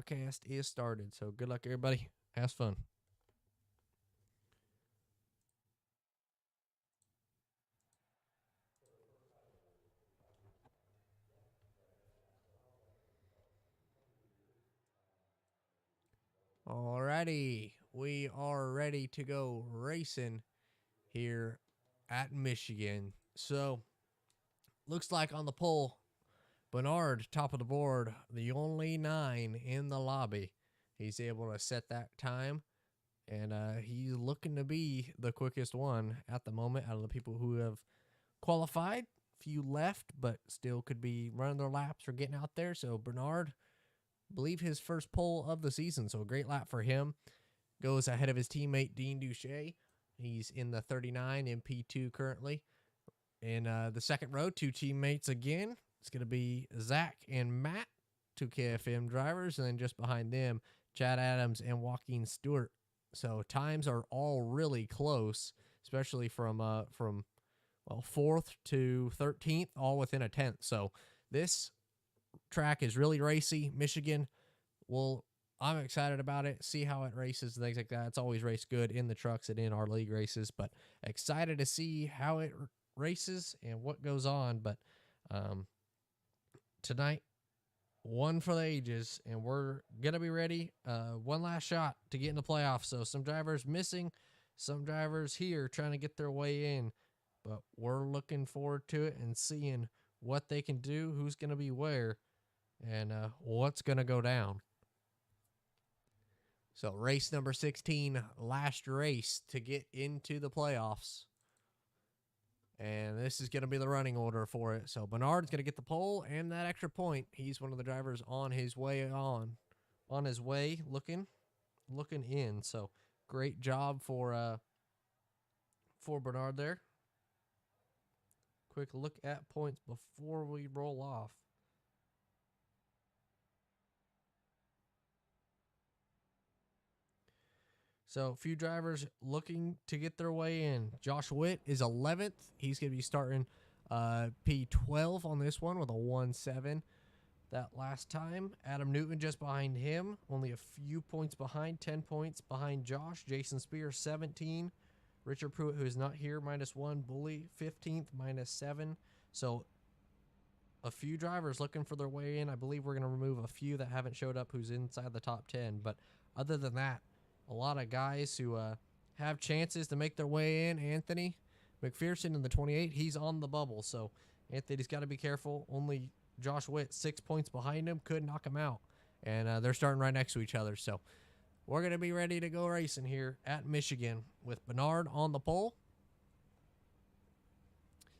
broadcast is started. So good luck, everybody. Have fun. Alrighty, we are ready to go racing here at Michigan. So, looks like on the poll, Bernard, top of the board, the only 9 in the lobby. He's able to set that time, and he's looking to be the quickest one at the moment out of the people who have qualified. Few left, but still could be running their laps or getting out there. So, Bernard, believe his first pole of the season, so a great lap for him. Goes ahead of his teammate Dean Duche. He's in the 39 in P2 currently. In the second row, 2 teammates again. It's going to be Zach and Matt, 2 KFM drivers, and then just behind them, Chad Adams and Joaquin Stewart. So times are all really close, especially from 4th to 13th, all within a tenth. So this track is really racy. Michigan, I'm excited about it. See how it races and things like that. It's always raced good in the trucks and in our league races, but excited to see how it races and what goes on. But tonight, one for the ages, and we're going to be ready. One last shot to get in the playoffs. So some drivers missing, some drivers here trying to get their way in, but we're looking forward to it and seeing what they can do, who's going to be where, and what's going to go down. So race number 16, last race to get into the playoffs. And this is going to be the running order for it. So Bernard's going to get the pole and that extra point. He's one of the drivers on his way on his way, looking in. So great job for Bernard there. Quick look at points before we roll off. So a few drivers looking to get their way in. Josh Witt is 11th. He's going to be starting P12 on this one with a 1.7 that last time. Adam Newton just behind him, only a few points behind, 10 points behind Josh. Jason Spears, 17. Richard Pruitt, who is not here, -1. Bully, 15th, -7. So a few drivers looking for their way in. I believe we're going to remove a few that haven't showed up who's inside the top 10. But other than that, a lot of guys who have chances to make their way in. Anthony McPherson in the 28, he's on the bubble. So Anthony's got to be careful. Only Josh Witt, 6 points behind him, could knock him out. And they're starting right next to each other. So we're going to be ready to go racing here at Michigan with Bernard on the pole.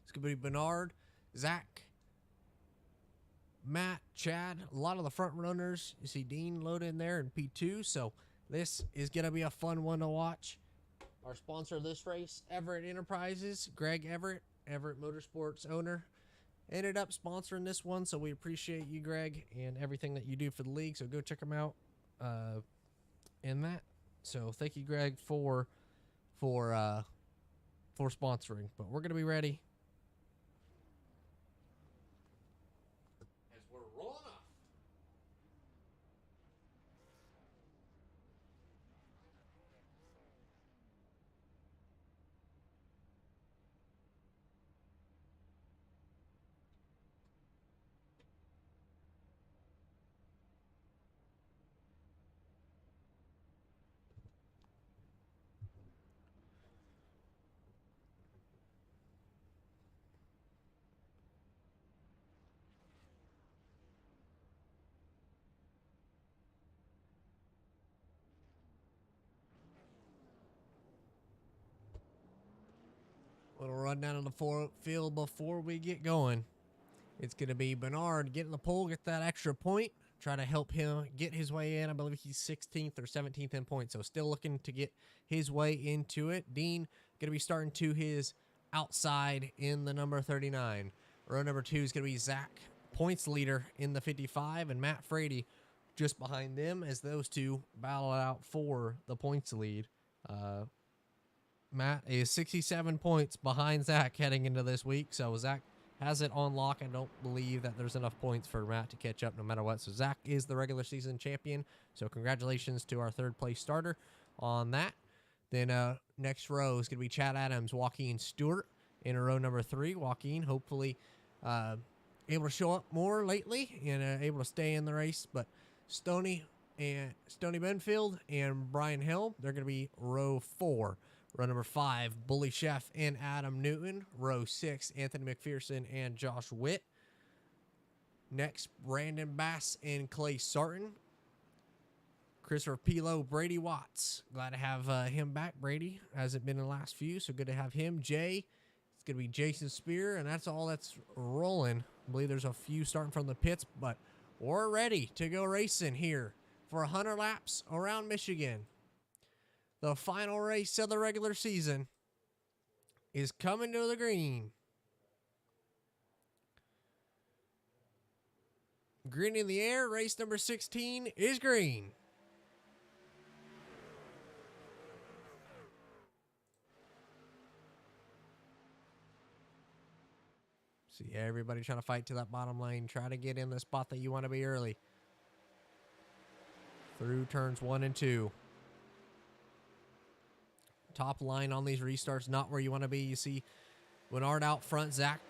It's going to be Bernard, Zach, Matt, Chad, a lot of the front runners. You see Dean loaded in there in P2. So this is going to be a fun one to watch. Our sponsor of this race, Everett Enterprises, Greg Everett, Everett Motorsports owner, ended up sponsoring this one. So we appreciate you, Greg, and everything that you do for the league. So go check them out in that. So thank you, Greg, for sponsoring. But we're going to be ready. As we're rolling off. Little rundown on the field before we get going. It's going to be Bernard getting the pole, get that extra point, try to help him get his way in. I believe he's 16th or 17th in points, so still looking to get his way into it. Dean going to be starting to his outside in the number 39. Row number 2 is going to be Zach, points leader in the 55, and Matt Frady just behind them as those two battle out for the points lead. Matt is 67 points behind Zach heading into this week, so Zach has it on lock. I don't believe that there's enough points for Matt to catch up no matter what. So Zach is the regular season champion. So congratulations to our third place starter on that. Then next row is going to be Chad Adams, Joaquin Stewart in row number 3. Joaquin hopefully able to show up more lately and able to stay in the race. But Stoney Benfield and Brian Hill, they're going to be row 4. Row number 5, Bully Chef and Adam Newton. Row 6, Anthony McPherson and Josh Witt. Next, Brandon Bass and Clay Sarton. Christopher Pilo, Brady Watts. Glad to have him back. Brady hasn't been in the last few, so good to have him. Jay, it's going to be Jason Spear, and that's all that's rolling. I believe there's a few starting from the pits, but we're ready to go racing here for 100 laps around Michigan. The final race of the regular season is coming to the green. Green in the air, race number 16 is green. See everybody trying to fight to that bottom lane. Try to get in the spot that you want to be early. Through turns 1 and 2. Top line on these restarts, not where you want to be. You see Winard out front, Zach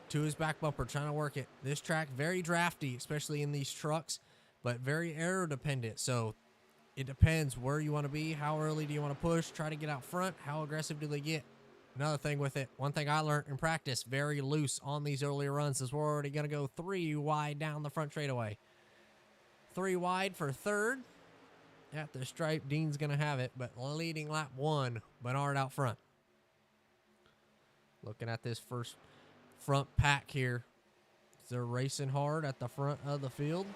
to his back bumper, trying to work it. This track, very drafty, especially in these trucks, but very aero dependent. So it depends where you want to be. How early do you want to push? Try to get out front. How aggressive do they get? Another thing with it, one thing I learned in practice, very loose on these earlier runs, is we're already going to go 3 wide down the front straightaway. 3 wide for third. At the stripe, Dean's going to have it, but leading lap 1, Bernard out front. Looking at this first front pack here. They're racing hard at the front of the field.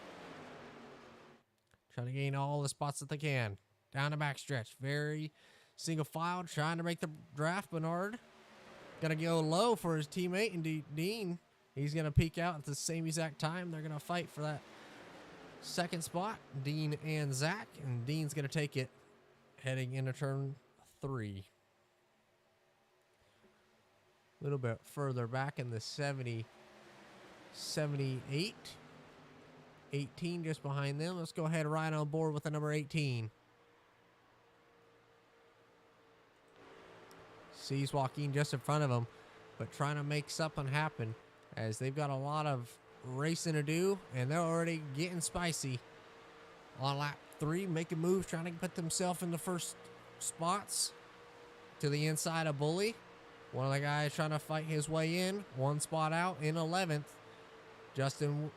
Trying to gain all the spots that they can. Down the back stretch. Very single file, trying to make the draft. Bernard going to go low for his teammate, and Dean, he's going to peek out at the same exact time. They're going to fight for that second spot, Dean and Zach, and Dean's going to take it heading into turn 3. A little bit further back in the 70, 78, 18 just behind them. Let's go ahead and ride on board with the number 18. Sees Joaquin just in front of him, but trying to make something happen as they've got a lot of racing to do, and they're already getting spicy on lap 3, making moves, trying to put themselves in the first spots to the inside of Bully. One of the guys trying to fight his way in, 1 spot out in 11th. Justin,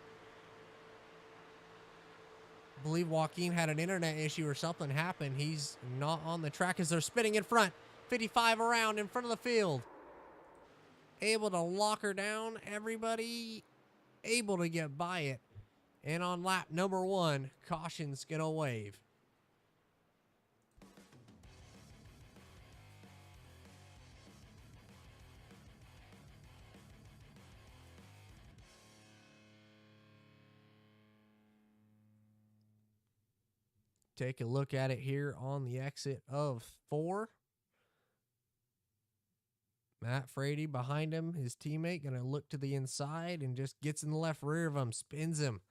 I believe Joaquin had an internet issue or something happened. He's not on the track as they're spinning in front. 55 around in front of the field. Able to lock her down. Everybody able to get by it. And on lap number 1, caution's gonna wave. Take a look at it here on the exit of 4. Matt Frady behind him, his teammate, going to look to the inside and just gets in the left rear of him, spins him.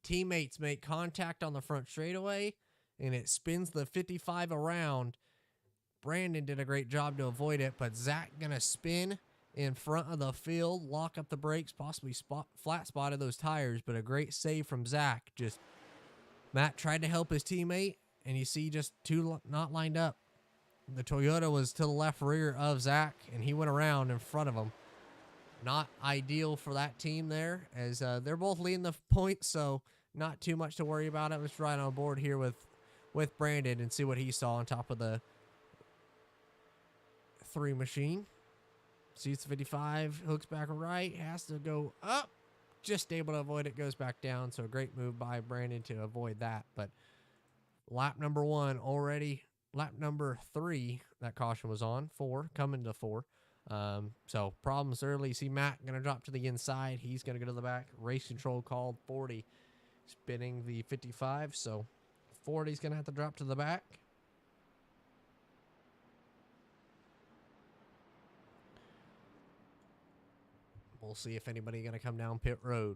Teammates make contact on the front straightaway, and it spins the 55 around. Brandon did a great job to avoid it, but Zach going to spin in front of the field, lock up the brakes, possibly flat spotted those tires, but a great save from Zach. Just Matt tried to help his teammate, and you see just 2 not lined up. The Toyota was to the left rear of Zach, and he went around in front of him. Not ideal for that team there, as they're both leading the points, so not too much to worry about. Let's ride on board here with Brandon and see what he saw on top of the 3 machine. Seats 55, hooks back right, has to go up. Just able to avoid it, goes back down. So a great move by Brandon to avoid that. But lap number 1 already. Lap number 3, that caution was on. 4, coming to 4. So problems early. You see Matt going to drop to the inside. He's going to go to the back. Race control called 40. Spinning the 55. So 40's going to have to drop to the back. We'll see if anybody going to come down pit road.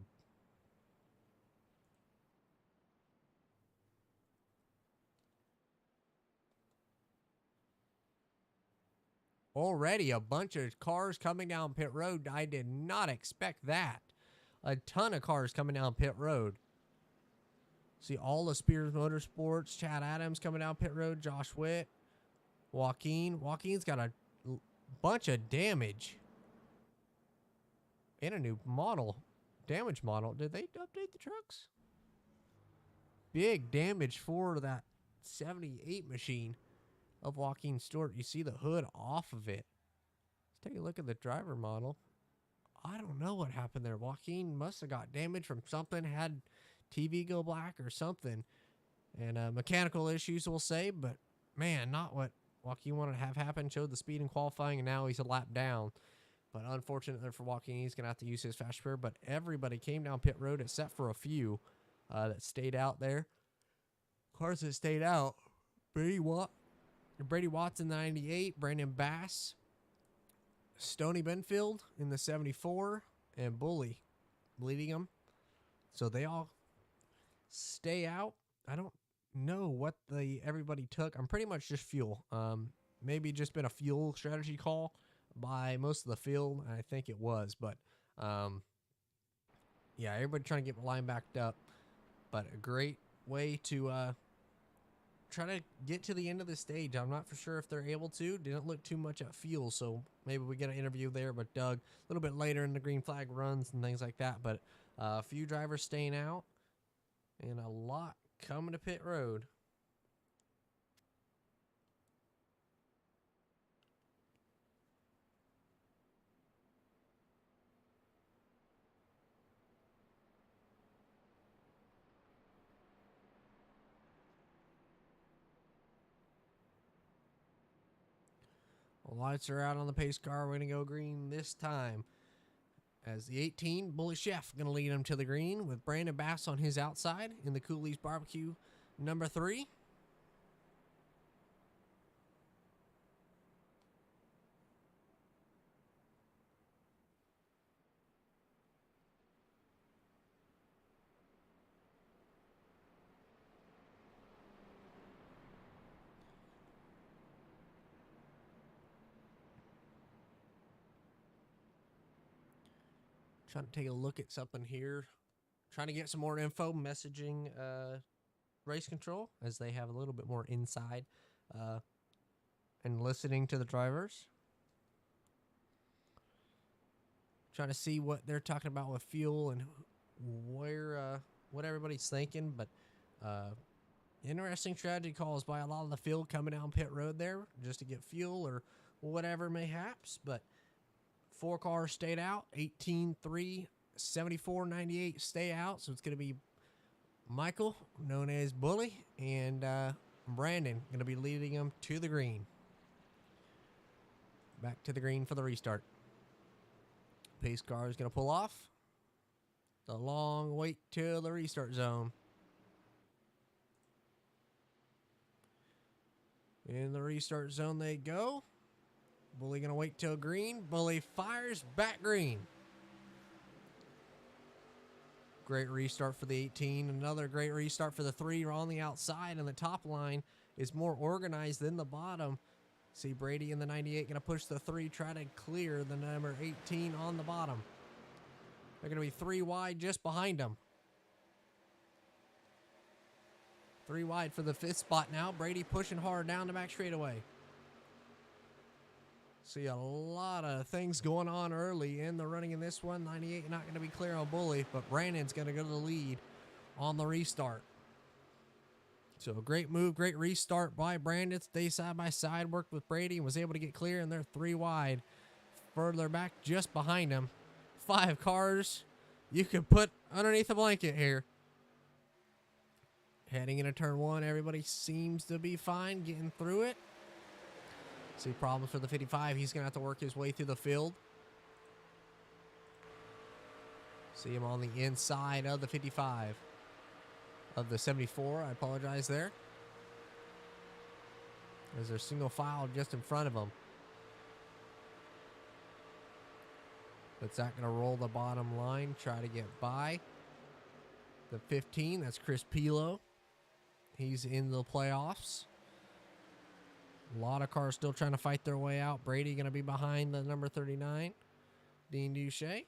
Already a bunch of cars coming down pit road. I did not expect that. A ton of cars coming down pit road. See all the Spears Motorsports, Chad Adams coming down pit road, Josh Witt, Joaquin. Joaquin's got a bunch of damage. And a new model. Damage model. Did they update the trucks? Big damage for that 78 machine of Joaquin Stewart. You see the hood off of it. Let's take a look at the driver model. I don't know what happened there. Joaquin must have got damage from something, had TV go black or something. And mechanical issues, we'll say. But, man, not what Joaquin wanted to have happen. Showed the speed in qualifying, and now he's a lap down. But unfortunately for Joaquin, he's going to have to use his fast spare. But everybody came down pit road except for a few that stayed out there. Cars that stayed out. Brady Watts in the 98. Brandon Bass. Stoney Benfield in the 74. And Bully leading them. So they all stay out. I don't know what everybody took. I'm pretty much just fuel. Maybe just been a fuel strategy call by most of the field. I think it was, but yeah, everybody trying to get the line backed up. But a great way to try to get to the end of the stage. I'm not for sure if they're able to. Didn't look too much at fuel, so maybe we get an interview there. But Doug, a little bit later in the green flag runs and things like that. But a few drivers staying out and a lot coming to pit road. Lights are out on the pace car. We're going to go green this time. As the 18, Bully Chef going to lead him to the green with Brandon Bass on his outside in the Cooley's Barbecue number 3. Trying to take a look at something here. Trying to get some more info, messaging race control as they have a little bit more inside and listening to the drivers. Trying to see what they're talking about with fuel and where what everybody's thinking. But interesting strategy calls by a lot of the field coming down pit road there just to get fuel or whatever mayhaps. But 4 cars stayed out. 18, 3, 74, 98 stay out. So it's going to be Michael, known as Bully, and Brandon going to be leading them to the green. Back to the green for the restart. Pace car is going to pull off. The long wait till the restart zone. In the restart zone they go. Bully going to wait till green. Bully fires back green. Great restart for the 18. Another great restart for the 3 on the outside. And the top line is more organized than the bottom. See Brady in the 98 going to push the 3, try to clear the number 18 on the bottom. They're going to be 3 wide just behind them. 3 wide for the 5th spot now. Brady pushing hard down the back straightaway. See a lot of things going on early in the running in this one. 98 not going to be clear on Bully, but Brandon's going to go to the lead on the restart. So a great move, great restart by Brandon. Stay side by side, worked with Brady and was able to get clear, and they're 3 wide. Further back just behind him. 5 cars you could put underneath a blanket here. Heading into turn 1, everybody seems to be fine getting through it. See problems for the 55. He's going to have to work his way through the field. See him on the inside of the 55. Of the 74. I apologize there. As there's single file just in front of him. It's not going to roll the bottom line, try to get by. The 15, that's Chris Pilo. He's in the playoffs. A lot of cars still trying to fight their way out. Brady going to be behind the number 39, Dean Duche.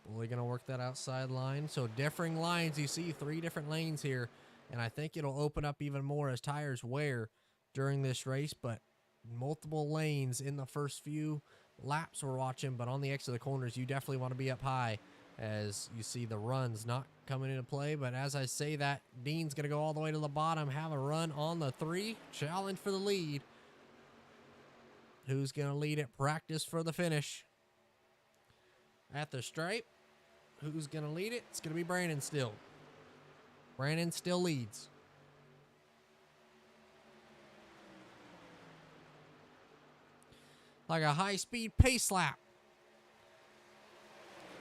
Bully going to work that outside line. So differing lines. You see 3 different lanes here. And I think it'll open up even more as tires wear during this race. But multiple lanes in the first few laps we're watching. But on the exit of the corners, you definitely want to be up high as you see the runs not coming into play. But as I say that, Dean's going to go all the way to the bottom, have a run on the 3. Challenge for the lead. Who's going to lead it? Practice for the finish. At the stripe, who's going to lead it? It's going to be Brandon still. Brandon still leads. Like a high-speed pace lap.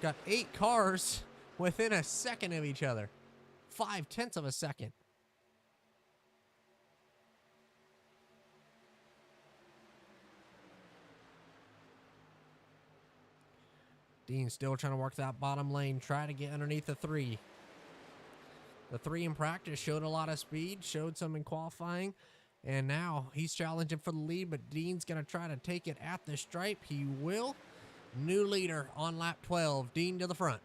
Got 8 cars within a second of each other. 0.5 of a second. Dean still trying to work that bottom lane, try to get underneath the 3. The 3 in practice showed a lot of speed, showed some in qualifying, and now he's challenging for the lead, but Dean's going to try to take it at the stripe. He will. New leader on lap 12, Dean to the front.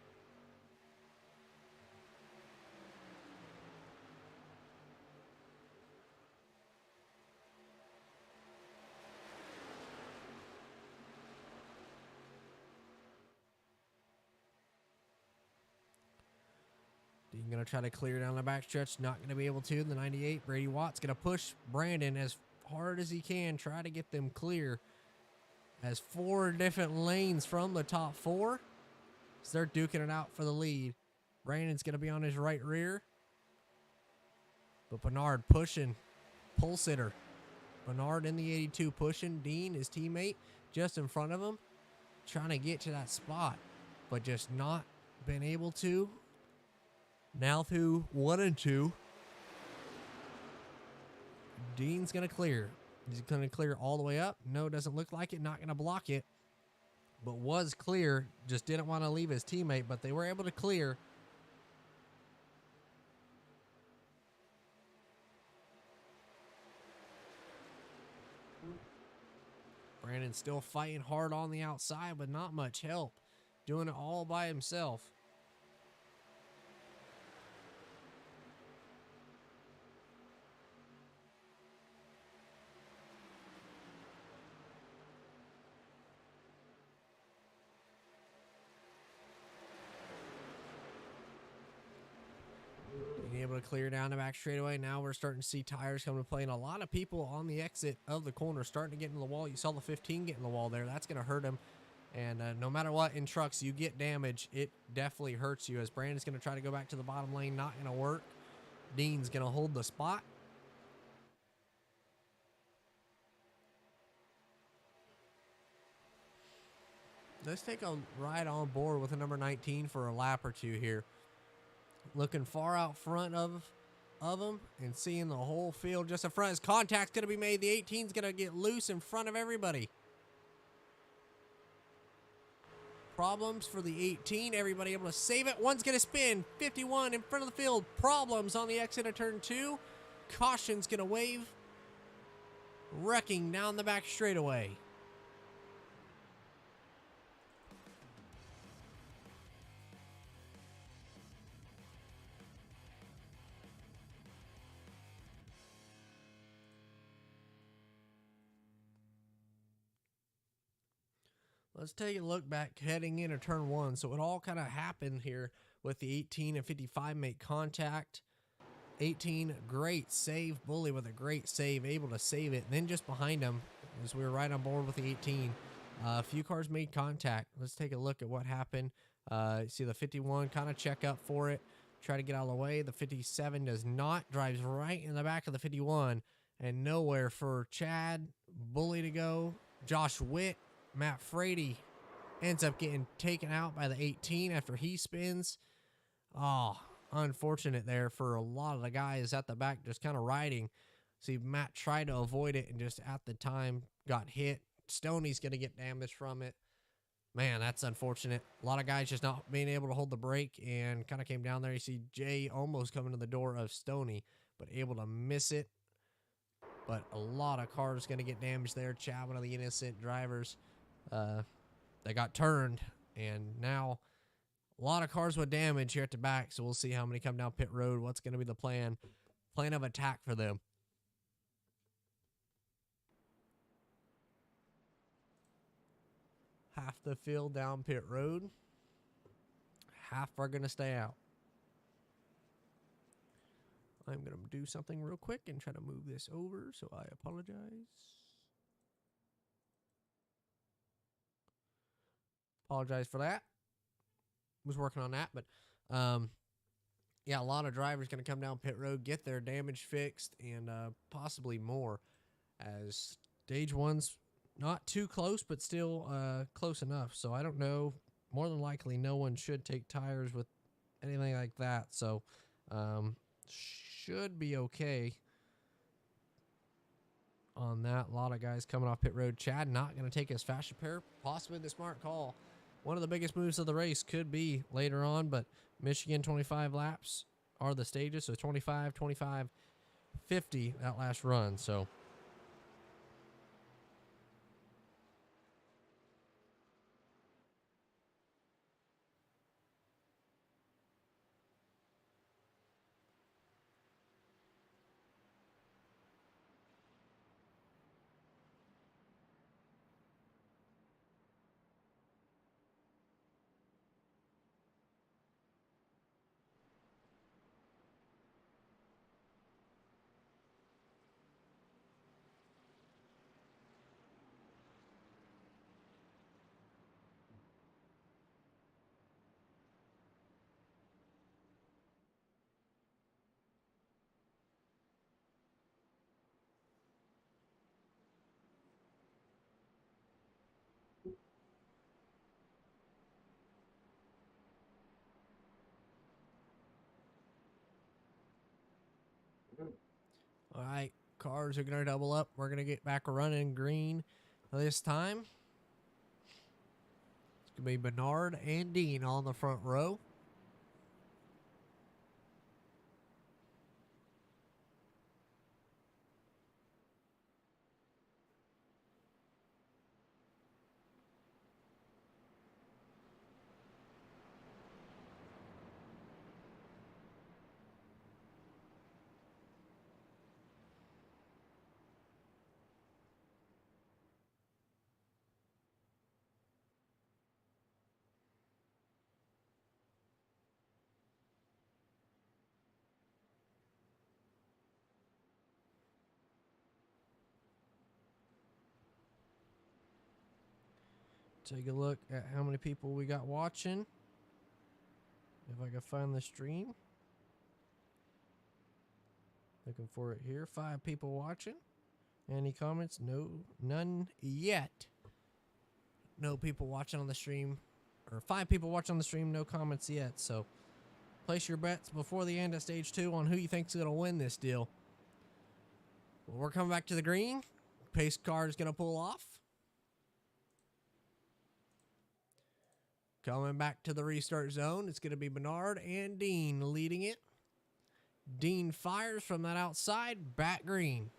Dean going to try to clear down the backstretch. Not going to be able to. The 98, Brady Watts going to push Brandon as hard as he can. Try to get them clear. As 4 different lanes from the top 4. So they're duking it out for the lead. Brandon's going to be on his right rear. But Bernard pushing. Pole sitter. Bernard in the 82 pushing. Dean, his teammate, just in front of him. Trying to get to that spot. But just not been able to. Now through 1 and 2. Dean's going to clear. He's going to clear all the way up. No, doesn't look like it. Not going to block it. But was clear. Just didn't want to leave his teammate. But they were able to clear. Brandon still fighting hard on the outside, but not much help. Doing it all by himself. Being able to clear down the back straightaway. Now we're starting to see tires come to play, and a lot of people on the exit of the corner starting to get into the wall. You saw the 15 get in the wall there. That's going to hurt him. And no matter what, in trucks, you get damage. It definitely hurts you. As Brandon's going to try to go back to the bottom lane, not going to work. Dean's going to hold the spot. Let's take a ride on board with a number 19 for a lap or two here. Looking far out front of him and seeing the whole field just in front. His contact's going to be made. The 18's going to get loose in front of everybody. Problems for the 18. Everybody able to save it. One's going to spin. 51 in front of the field. Problems on the exit of turn 2. Caution's going to wave. Wrecking down the back straightaway. Let's take a look back heading into turn 1. So it all kind of happened here with the 18 and 55 make contact. 18, great save. Bully with a great save, able to save it. And then just behind him, as we were right on board with the 18, a few cars made contact. Let's take a look at what happened. See the 51 kind of check up for it. Try to get out of the way. The 57 does not. Drives right in the back of the 51. And nowhere for Chad, Bully to go. Josh Witt. Matt Frady ends up getting taken out by the 18 after he spins. Oh, unfortunate there for a lot of the guys at the back just kind of riding. See, Matt tried to avoid it and just at the time got hit. Stoney's going to get damaged from it. Man, that's unfortunate. A lot of guys just not being able to hold the brake and kind of came down there. You see Jay almost coming to the door of Stony, but able to miss it. But a lot of cars going to get damaged there. Chad, one of the innocent drivers, they got turned. And now a lot of cars with damage here at the back. So we'll see how many come down pit road. What's going to be the plan of attack for them. Half the field down pit road. Half are going to stay out. I'm going to do something real quick and try to move this over, so I apologize. Apologize for that. Was working on that, but yeah, a lot of drivers going to come down pit road, get their damage fixed, and possibly more, as stage one's not too close, but still close enough. So I don't know. More than likely, no one should take tires with anything like that. So should be okay on that. A lot of guys coming off pit road. Chad not going to take his fast repair. Possibly the smart call. One of the biggest moves of the race could be later on, but Michigan 25 laps are the stages. So 25, 25, 50 that last run. So all right, cars are going to double up. We're going to get back running green this time. It's going to be Bernard and Dean on the front row. Take a look at how many people we got watching. If I can find the stream. Looking for it here. 5 people watching. Any comments? No, none yet. No people watching on the stream. Or 5 people watching on the stream, no comments yet. So place your bets before the end of stage 2 on who you think's going to win this deal. Well, we're coming back to the green. Pace car is going to pull off. Coming back to the restart zone, it's going to be Bernard and Dean leading it. Dean fires from that outside, back green.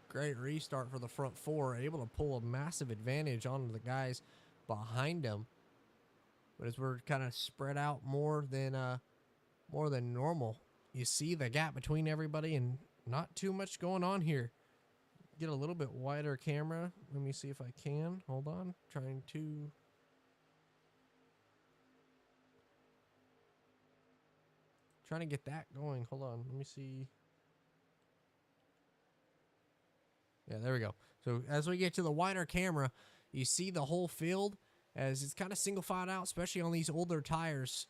Great restart for the front 4, able to pull a massive advantage onto the guys behind him. But as we're kind of spread out more than normal, you see the gap between everybody and not too much going on here. Get a little bit wider camera. Let me see if I can. Hold on. Trying to get that going. Hold on. Let me see. Yeah, there we go. So as we get to the wider camera, you see the whole field as it's kind of single filed out, especially on these older tires.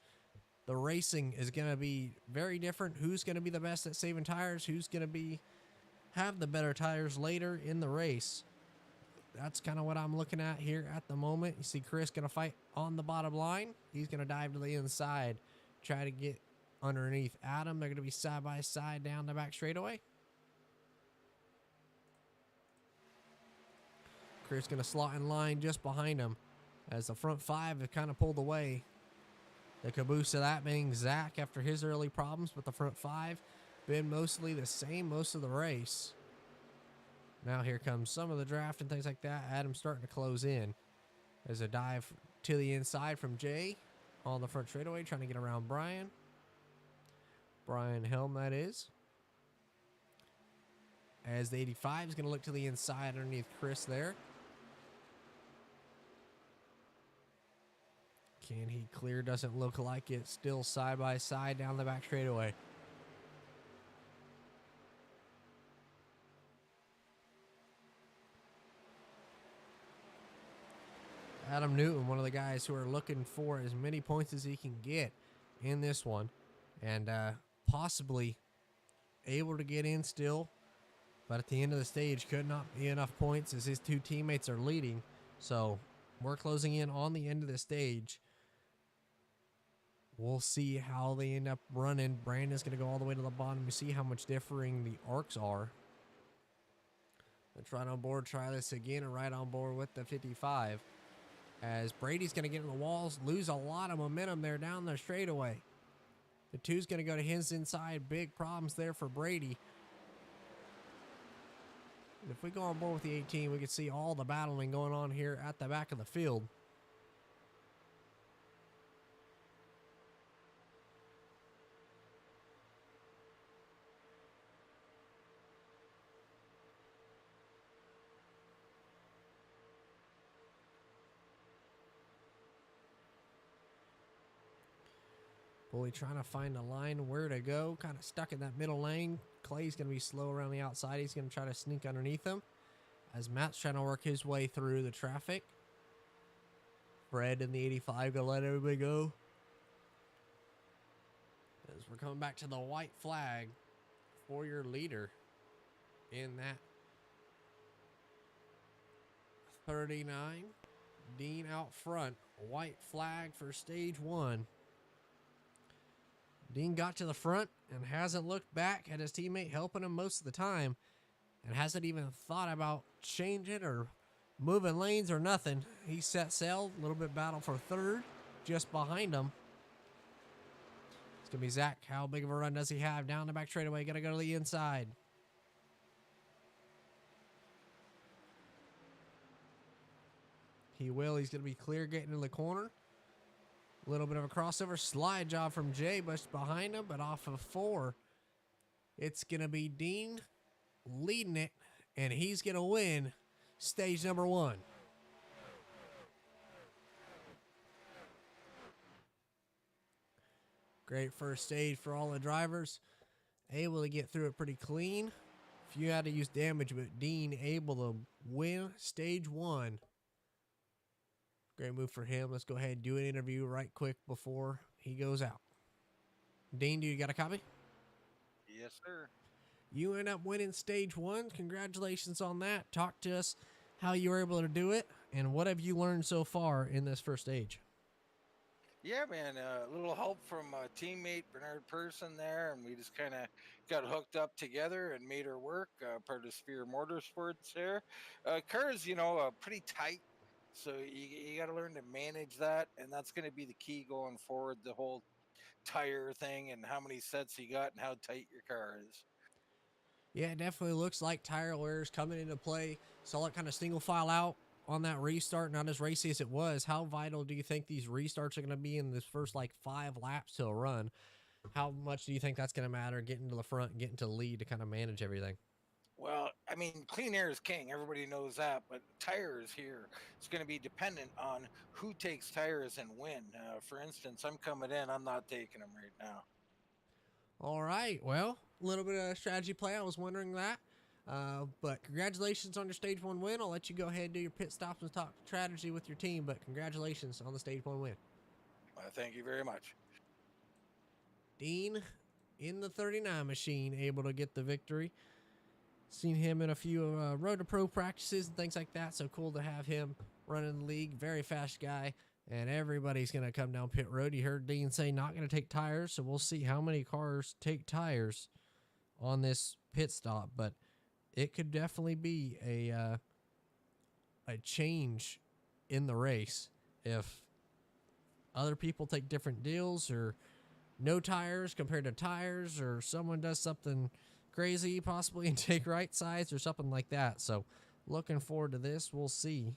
The racing is going to be very different. Who's going to be the best at saving tires? Who's going to have the better tires later in the race? That's kind of what I'm looking at here at the moment. You see Chris going to fight on the bottom line. He's going to dive to the inside, try to get underneath Adam. They're going to be side by side down the back straightaway. Chris going to slot in line just behind him as the front 5 have kind of pulled away. The caboose of that being Zach after his early problems, but the front 5 been mostly the same most of the race. Now here comes some of the draft and things like that. Adam's starting to close in. There's a dive to the inside from Jay on the front straightaway, trying to get around Brian. Brian Helm, that is. As the 85 is going to look to the inside underneath Chris there. Can he clear? Doesn't look like it. Still side by side down the back straightaway. Adam Newton, one of the guys who are looking for as many points as he can get in this one, and possibly able to get in still, but at the end of the stage could not be enough points as his 2 teammates are leading. So we're closing in on the end of the stage. We'll see how they end up running. Brandon's going to go all the way to the bottom to see how much differing the arcs are. Let's right on board, try this again, and right on board with the 55. As Brady's going to get in the walls, lose a lot of momentum there down the straightaway. The 2's going to go to his inside. Big problems there for Brady. And if we go on board with the 18, we can see all the battling going on here at the back of the field. Bully trying to find a line where to go. Kind of stuck in that middle lane. Clay's going to be slow around the outside. He's going to try to sneak underneath him. As Matt's trying to work his way through the traffic. Fred in the 85 going to let everybody go. As we're coming back to the white flag for your leader in that 39. Dean out front. White flag for stage 1. Dean got to the front and hasn't looked back at his teammate helping him most of the time and hasn't even thought about changing or moving lanes or nothing. He set sail, a little bit battle for 3rd just behind him. It's going to be Zach. How big of a run does he have? Down the back straightaway, got to go to the inside. He will. He's going to be clear getting in the corner. A little bit of a crossover slide job from Jay, but behind him, but off of 4. It's going to be Dean leading it, and he's going to win stage number 1. Great first stage for all the drivers. Able to get through it pretty clean. A few had to use damage, but Dean able to win stage 1. Great move for him. Let's go ahead and do an interview right quick before he goes out. Dean, do you got a copy? Yes, sir. You end up winning stage 1. Congratulations on that. Talk to us how you were able to do it and what have you learned so far in this first stage. Yeah, man. A little help from a teammate, Bernard Person there, and we just kind of got hooked up together and made her work. Part of Sphere Motorsports there. Cars, pretty tight. So you got to learn to manage that, and that's going to be the key going forward. The whole tire thing and how many sets you got and how tight your car is. Yeah, it definitely looks like tire wear is coming into play. Saw it kind of single file out on that restart, not as racy as it was. How vital do you think these restarts are going to be in this first 5 laps to a run? How much do you think that's going to matter getting to the front and getting to the lead to kind of manage everything? Well, I mean, clean air is king. Everybody knows that. But tires here, it's going to be dependent on who takes tires and when. For instance, I'm coming in. I'm not taking them right now. All right. Well, a little bit of strategy play. I was wondering that. But congratulations on your stage 1 win. I'll let you go ahead and do your pit stops and talk strategy with your team. But congratulations on the stage 1 win. Thank you very much. Dean in the 39 machine, able to get the victory. Seen him in a few Road to Pro practices and things like that. So cool to have him running the league. Very fast guy. And everybody's going to come down pit road. You heard Dean say not going to take tires. So we'll see how many cars take tires on this pit stop. But it could definitely be a a change in the race if other people take different deals, or no tires compared to tires, or someone does something crazy possibly and take right sides or something like that. So looking forward to this. We'll see.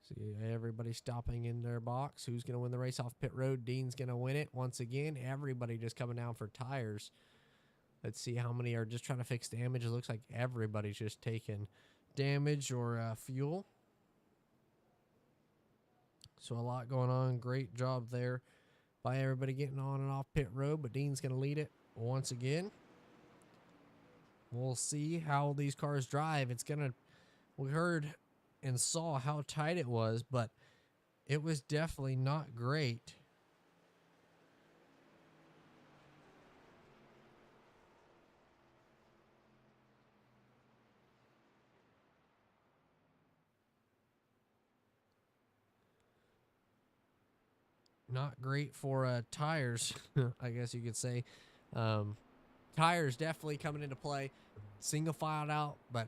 See everybody stopping in their box. Who's going to win the race off pit road? Dean's going to win it once again. Everybody just coming down for tires. Let's see how many are just trying to fix damage. It looks like everybody's just taking damage or fuel. So a lot going on. Great job there by everybody getting on and off pit road. But Dean's going to lead it once again. We'll see how these cars drive. It's going to... We heard and saw how tight it was, but it was definitely not great. Not great for tires, I guess you could say. Tires definitely coming into play. Single filed out, but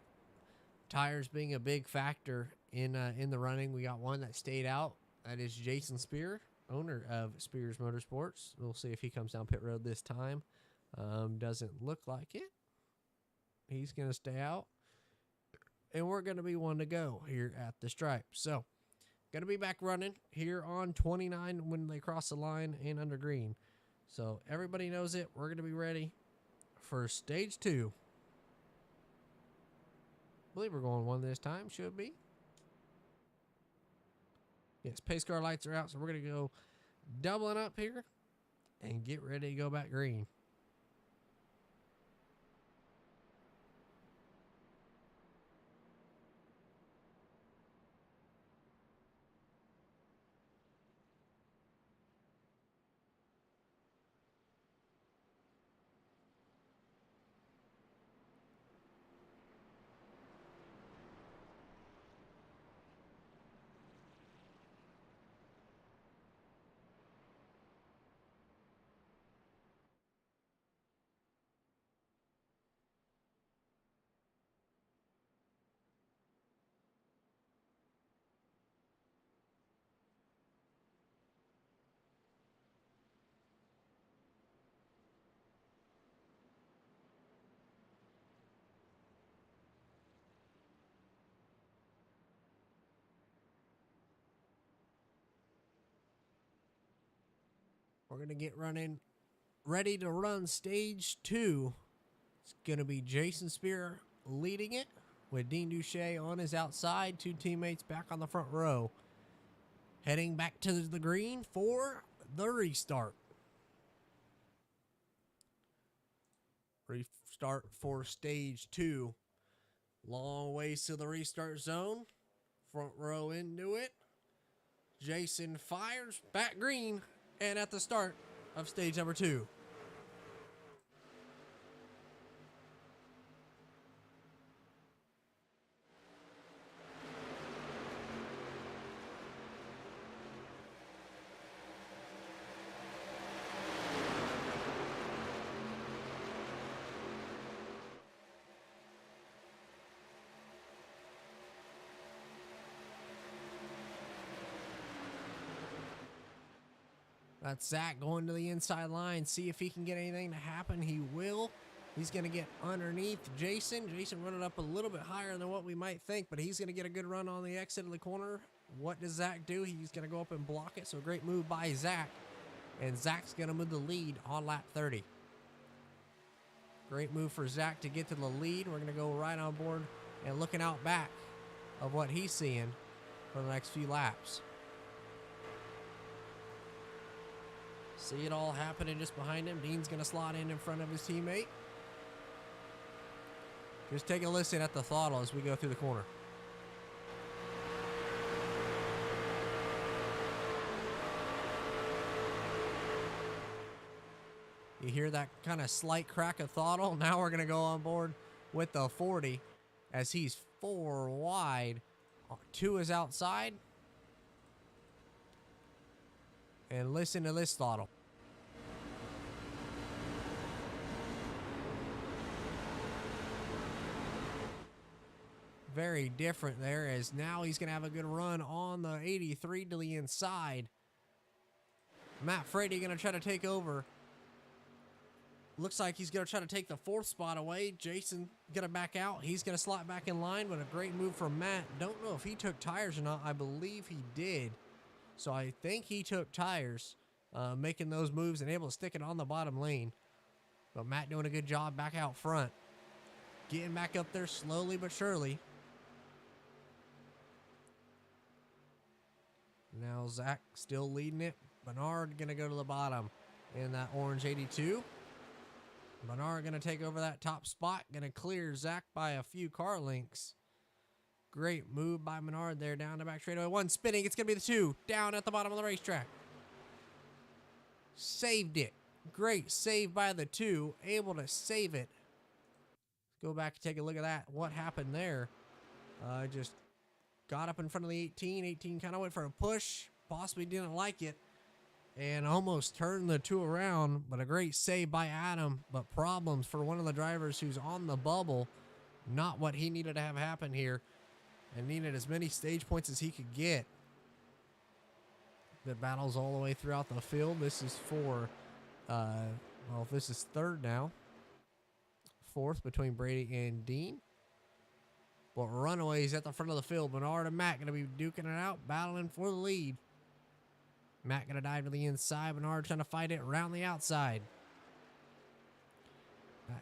tires being a big factor in the running. We got one that stayed out. That is Jason Spear, owner of Spears Motorsports. We'll see if he comes down pit road this time. Doesn't look like it. He's going to stay out. And we're going to be one to go here at the stripe. So, going to be back running here on 29 when they cross the line and under green. So, everybody knows it. We're going to be ready for stage 2. I believe we're going 1 this time. Should be. Yes, pace car lights are out, so we're going to go doubling up here and get ready to go back green. We're going to get running, ready to run stage 2. It's going to be Jason Spear leading it with Dean Duche on his outside. 2 teammates back on the front row. Heading back to the green for the restart. Restart for stage 2. Long ways to the restart zone. Front row into it. Jason fires back green. And at the start of stage number 2. That's Zach going to the inside line. See if he can get anything to happen. He will. He's going to get underneath Jason. Jason running up a little bit higher than what we might think, but he's going to get a good run on the exit of the corner. What does Zach do? He's going to go up and block it. So great move by Zach. And Zach's going to move the lead on lap 30. Great move for Zach to get to the lead. We're going to go right on board and looking out back of what he's seeing for the next few laps. See it all happening just behind him. Dean's going to slot in front of his teammate. Just take a listen at the throttle as we go through the corner. You hear that kind of slight crack of throttle? Now we're going to go on board with the 40 as he's 4 wide. 2 is outside. And listen to this throttle. very different there, as now he's going to have a good run on the 83 to the inside. Matt Frady going to try to take over. Looks like he's going to try to take the 4th spot away. Jason going to back out. He's going to slot back in line, but a great move from Matt. Don't know if he took tires or not. I believe he did. So I think he took tires, making those moves and able to stick it on the bottom lane. But Matt doing a good job back out front. Getting back up there slowly but surely. Now Zach still leading it. Bernard going to go to the bottom in that orange 82. Bernard going to take over that top spot. Going to clear Zach by a few car lengths. Great move by Bernard there down the back straightaway. 1 spinning. It's going to be the 2 down at the bottom of the racetrack. Saved it. Great save by the 2. Able to save it. Let's go back and take a look at that. What happened there? Just got up in front of the 18. 18 kind of went for a push. Possibly didn't like it. And almost turned the 2 around, but a great save by Adam. But problems for one of the drivers who's on the bubble. Not what he needed to have happen here. And needed as many stage points as he could get. The battles all the way throughout the field. This is for, well, this is 3rd now. 4th between Brady and Dean. But runaways at the front of the field. Bernard and Matt going to be duking it out, battling for the lead. Matt going to dive to the inside. Bernard trying to fight it around the outside. Matt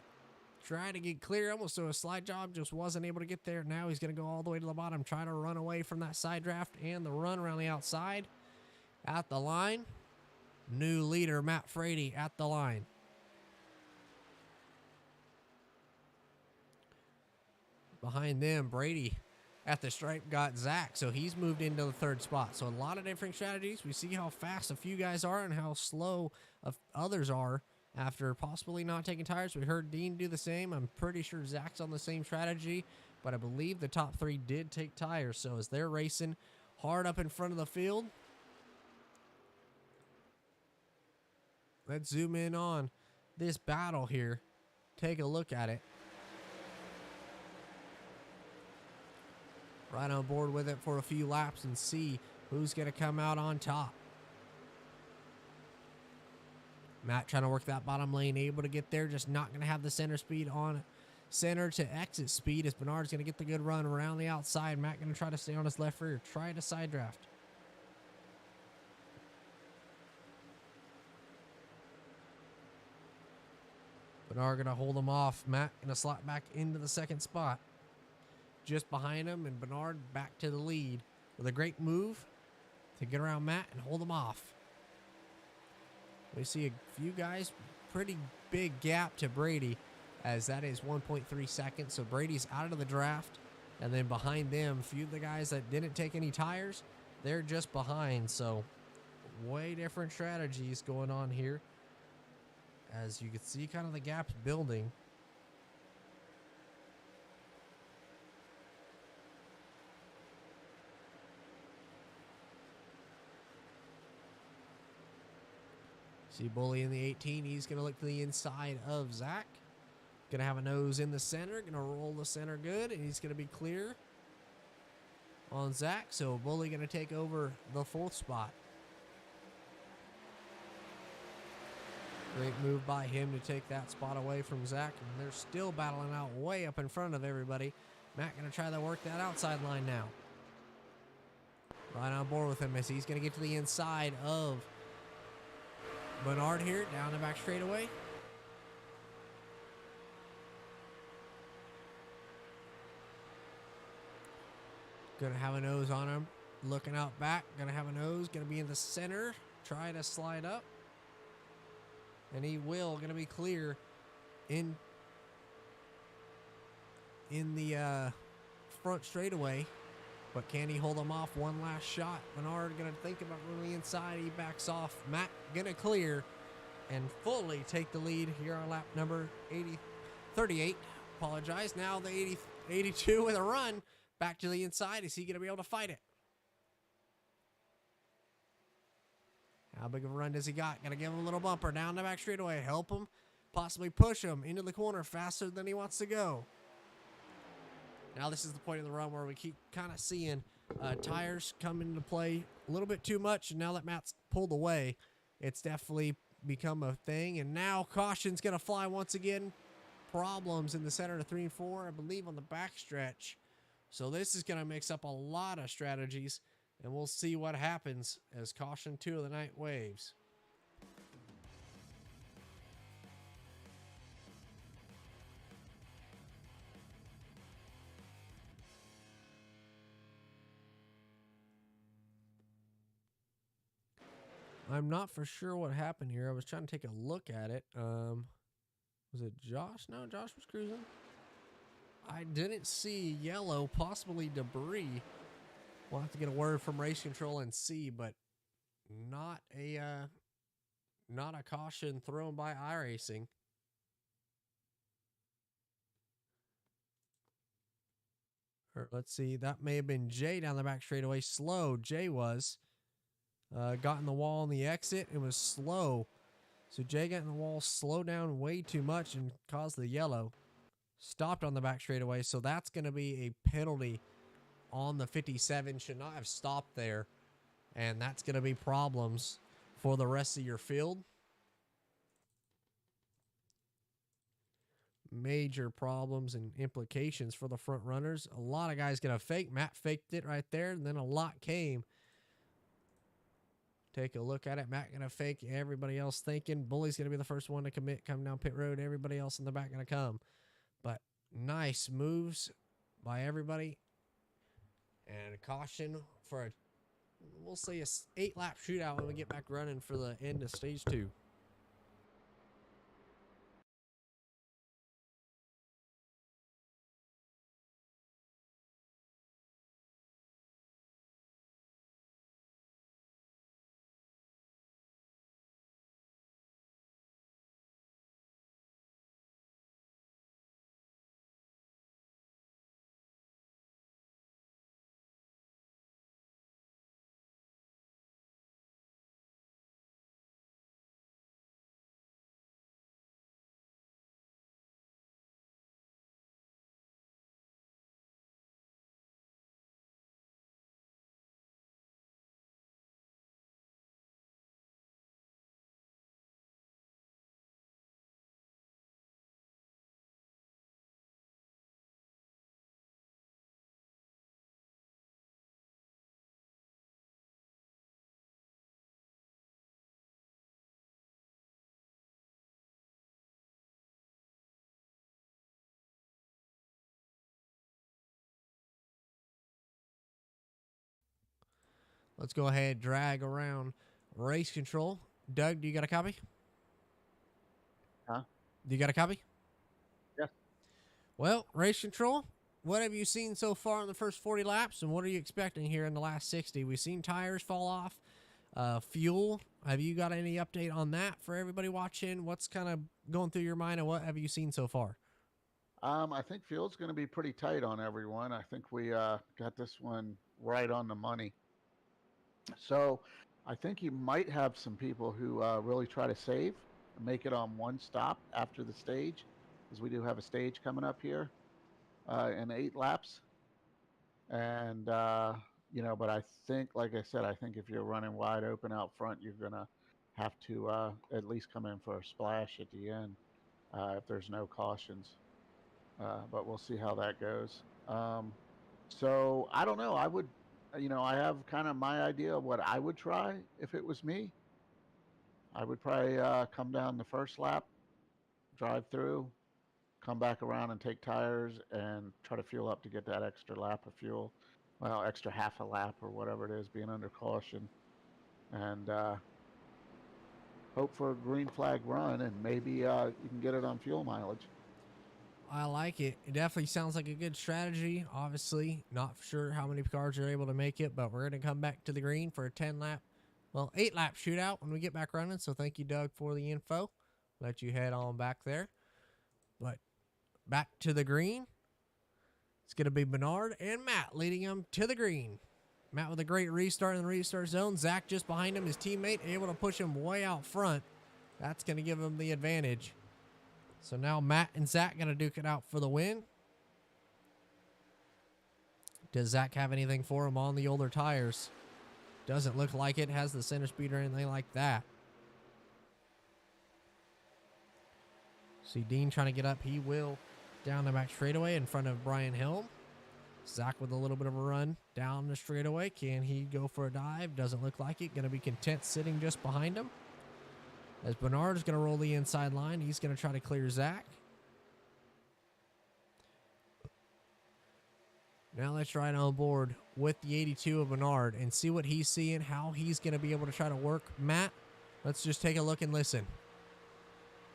trying to get clear. Almost to a slide job. Just wasn't able to get there. Now he's going to go all the way to the bottom. Trying to run away from that side draft and the run around the outside. At the line. New leader, Matt Frady, at the line. Behind them, Brady at the stripe got Zach, so he's moved into the 3rd spot. So a lot of different strategies. We see how fast a few guys are and how slow others are after possibly not taking tires. We heard Dean do the same. I'm pretty sure Zach's on the same strategy, but I believe the top 3 did take tires. So as they're racing hard up in front of the field, let's zoom in on this battle here. Take a look at it. Right on board with it for a few laps and see who's going to come out on top. Matt trying to work that bottom lane, able to get there, just not going to have the center speed on center to exit speed as Bernard's going to get the good run around the outside. Matt going to try to stay on his left rear, try to side draft. Bernard going to hold him off. Matt going to slot back into the 2nd spot. Just behind him, and Bernard back to the lead with a great move to get around Matt and hold him off. We see a few guys, pretty big gap to Brady, as that is 1.3 seconds. So Brady's out of the draft, and then behind them, a few of the guys that didn't take any tires, they're just behind. So way different strategies going on here. As you can see, kind of the gap's building. See Bully in the 18. He's going to look to the inside of Zach. Going to have a nose in the center. Going to roll the center good. And he's going to be clear on Zach. So Bully going to take over the 4th spot. Great move by him to take that spot away from Zach. And they're still battling out way up in front of everybody. Matt going to try to work that outside line now. Right on board with him as he's going to get to the inside of Bernard here, down the back straightaway. Gonna have a nose on him. Looking out back. Gonna have a nose. Gonna be in the center. Try to slide up. And he will. Gonna be clear in the front straightaway. But can he hold him off one last shot? Bernard going to think about running inside. He backs off. Matt going to clear and fully take the lead here on lap number 38. Apologize. Now the 82 with a run. Back to the inside. Is he going to be able to fight it? How big of a run does he got? Got to give him a little bumper down the back straightaway. Help him. Possibly push him into the corner faster than he wants to go. Now this is the point of the run where we keep kind of seeing tires come into play a little bit too much. And now that Matt's pulled away, it's definitely become a thing. And now caution's going to fly once again. Problems in the center of 3 and 4, I believe, on the backstretch. So this is going to mix up a lot of strategies, and we'll see what happens as caution 2 of the night waves. I'm not for sure what happened here. I was trying to take a look at it. Was it Josh? No, Josh was cruising. I didn't see yellow, possibly debris. We'll have to get a word from race control and see, but not a caution thrown by iRacing. Or let's see, that may have been Jay down the back straightaway. Slow, Jay was. Got in the wall on the exit and was slow. So Jay got in the wall, slowed down way too much and caused the yellow. Stopped on the back straightaway, so that's going to be a penalty on the 57. Should not have stopped there, and that's going to be problems for the rest of your field. Major problems and implications for the front runners. A lot of guys going to fake. Matt faked it right there, and then a lot came. Take a look at it. Matt going to fake. Everybody else thinking. Bully's going to be the first one to commit. Come down pit road. Everybody else in the back going to come. But nice moves by everybody. And caution for a, we'll say, a 8-lap shootout when we get back running for the end of stage 2. Let's go ahead, drag around race control. Doug, do you got a copy? Huh? Do you got a copy? Yes. Well, race control, what have you seen so far in the first 40 laps, and what are you expecting here in the last 60? We've seen tires fall off. Fuel, have you got any update on that for everybody watching? What's kind of going through your mind, and what have you seen so far? I think fuel's going to be pretty tight on everyone. I think we got this one right on the money. So I think you might have some people who really try to save and make it on one stop after the stage, because we do have a stage coming up here in 8 laps. And, but I think, like I said, I think if you're running wide open out front, you're going to have to at least come in for a splash at the end if there's no cautions. But we'll see how that goes. So I don't know. I would, I have kind of my idea of what I would try if it was me. I would probably come down the first lap, drive through, come back around and take tires and try to fuel up to get that extra lap of fuel. Well, extra half a lap or whatever it is, being under caution. And hope for a green flag run, and maybe you can get it on fuel mileage. I like it. It definitely sounds like a good strategy. Obviously, not sure how many cars are able to make it, but we're going to come back to the green for a 8-lap shootout when we get back running. So thank you, Doug, for the info. Let you head on back there. But back to the green. It's going to be Bernard and Matt leading them to the green. Matt with a great restart in the restart zone. Zach just behind him, his teammate, able to push him way out front. That's going to give him the advantage. So now Matt and Zach going to duke it out for the win. Does Zach have anything for him on the older tires? Doesn't look like it has the center speed or anything like that. See Dean trying to get up. He will down the back straightaway in front of Brian Helm. Zach with a little bit of a run down the straightaway. Can he go for a dive? Doesn't look like it. Going to be content sitting just behind him. As Bernard is going to roll the inside line. He's going to try to clear Zach. Now let's ride on board with the 82 of Bernard and see what he's seeing, how he's going to be able to try to work Matt. Let's just take a look and listen.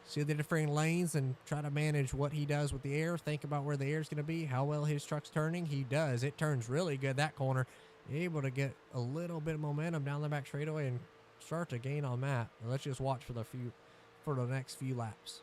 See the different lanes and try to manage what he does with the air. Think about where the air is going to be, how well his truck's turning. He does. It turns really good, that corner. Able to get a little bit of momentum down the back straightaway and start to gain on Matt. Let's just watch for the next few laps.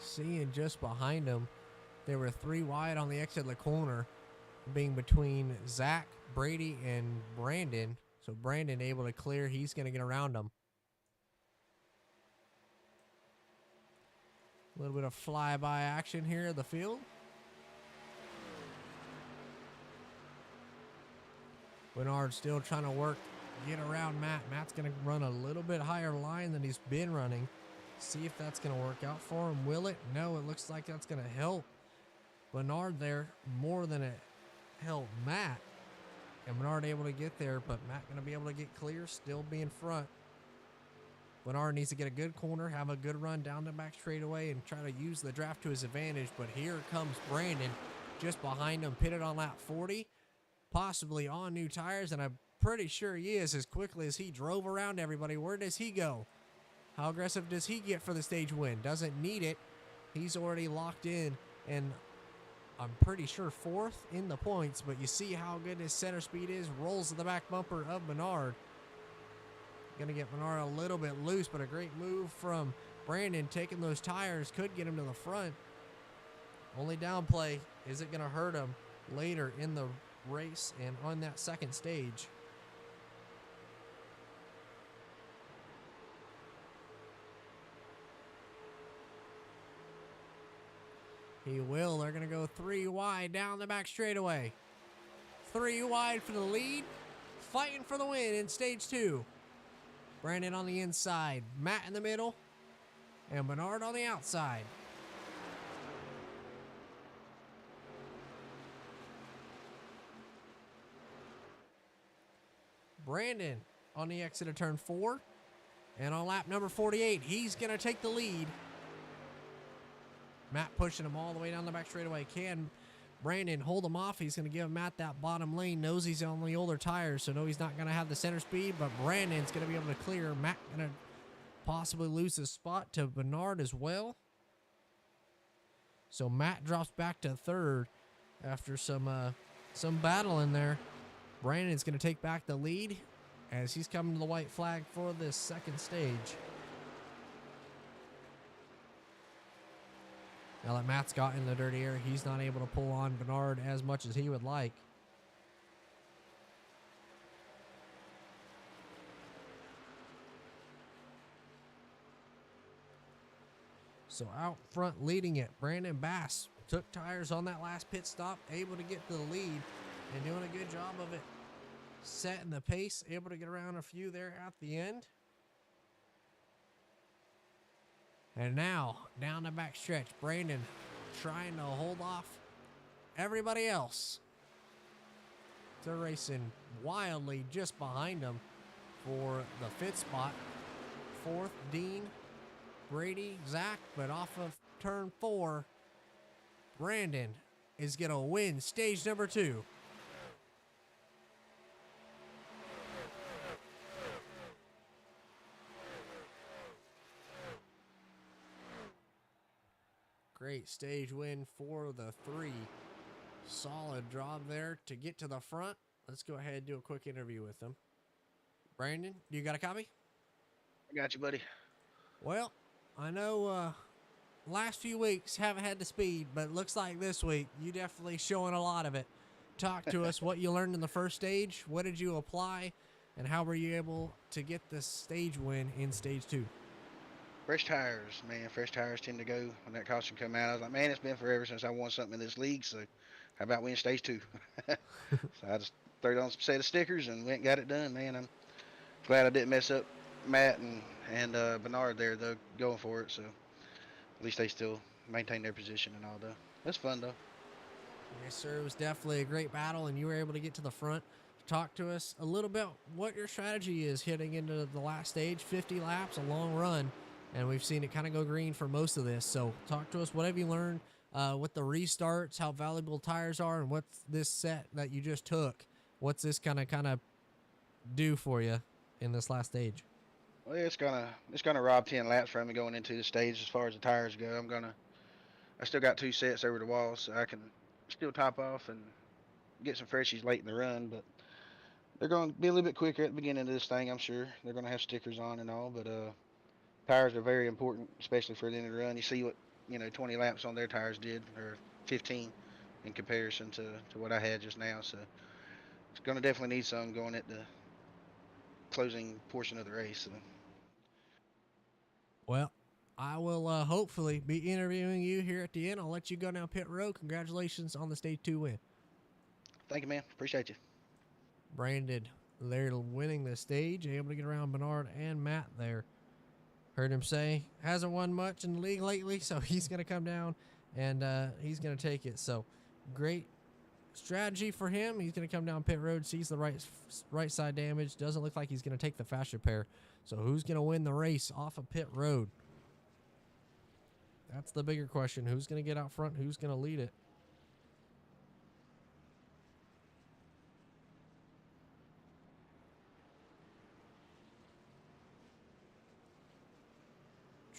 Seeing just behind him, there were 3 wide on the exit of the corner, being between Zach, Brady, and Brandon. So Brandon able to clear. He's going to get around him. A little bit of flyby action here of the field. Bernard still trying to work, get around Matt. Matt's going to run a little bit higher line than he's been running. See if that's going to work out for him. Will it? No, it looks like that's going to help Bernard there more than it helped Matt. And Bernard able to get there, but Matt going to be able to get clear, still be in front. Bernard needs to get a good corner, have a good run down the back straightaway, and try to use the draft to his advantage. But here comes Brandon just behind him, pitted on lap 40, possibly on new tires, and I'm pretty sure he is as quickly as he drove around everybody. Where does he go? How aggressive does he get for the stage win? Doesn't need it. He's already locked in, and I'm pretty sure 4th in the points, but you see how good his center speed is. Rolls to the back bumper of Bernard. Going to get Bernard a little bit loose, but a great move from Brandon. Taking those tires could get him to the front. Only downplay, is it going to hurt him later in the race and on that second stage? He will. They're going to go 3 wide down the back straightaway. 3 wide for the lead. Fighting for the win in stage 2. Brandon on the inside. Matt in the middle. And Bernard on the outside. Brandon on the exit of turn 4. And on lap number 48, he's going to take the lead. Matt pushing him all the way down the back straightaway. Can Brandon hold him off? He's going to give Matt that bottom lane. Knows he's on the older tires, so no, he's not going to have the center speed, but Brandon's going to be able to clear. Matt going to possibly lose his spot to Bernard as well. So Matt drops back to 3rd after some battle in there. Brandon's going to take back the lead as he's coming to the white flag for this second stage. Now that Matt's got in the dirty air, he's not able to pull on Bernard as much as he would like. So out front leading it, Brandon Bass took tires on that last pit stop, able to get to the lead and doing a good job of it. Setting the pace, able to get around a few there at the end. And now, down the back stretch, Brandon trying to hold off everybody else to racing wildly just behind him for the fifth spot. Fourth, Dean, Brady, Zach, but off of turn 4, Brandon is going to win stage number 2. Great stage win for the 3. Solid job there to get to the front. Let's go ahead and do a quick interview with them. Brandon, do you got a copy? I got you, buddy. Well, I know last few weeks haven't had the speed, but looks like this week you definitely showing a lot of it. Talk to us what you learned in the first stage, what did you apply, and how were you able to get this stage win in stage 2? Fresh tires, man. Fresh tires tend to go when that caution come out. I was like, man, it's been forever since I won something in this league. So how about win stage 2? So I just threw on some set of stickers and went and got it done, man. I'm glad I didn't mess up Matt and Bernard there, though, going for it. So at least they still maintain their position and all, though. That's fun, though. Yes, sir. It was definitely a great battle, and you were able to get to the front. Talk to us a little bit what your strategy is heading into the last stage. 50 laps, a long run, and we've seen it kind of go green for most of this. So talk to us. What have you learned with the restarts, how valuable tires are, and what's this set that you just took? What's this kind of do for you in this last stage? Well, yeah, it's gonna rob 10 laps from me going into the stage as far as the tires go. I still got 2 sets over the wall, so I can still top off and get some freshies late in the run, but they're going to be a little bit quicker at the beginning of this thing, I'm sure. They're going to have stickers on and all, but tires are very important, especially for the end of the run. You see what 20 laps on their tires did, or 15 in comparison to what I had just now. So it's going to definitely need some going at the closing portion of the race. So. Well, I will hopefully be interviewing you here at the end. I'll let you go down pit road. Congratulations on the stage 2 win. Thank you, man. Appreciate you. Brandon, they're winning the stage, able to get around Bernard and Matt there. Heard him say hasn't won much in the league lately, so he's going to come down and he's going to take it. So great strategy for him. He's going to come down pit road, sees the right side damage. Doesn't look like he's going to take the faster pair. So who's going to win the race off of pit road? That's the bigger question. Who's going to get out front? Who's going to lead it?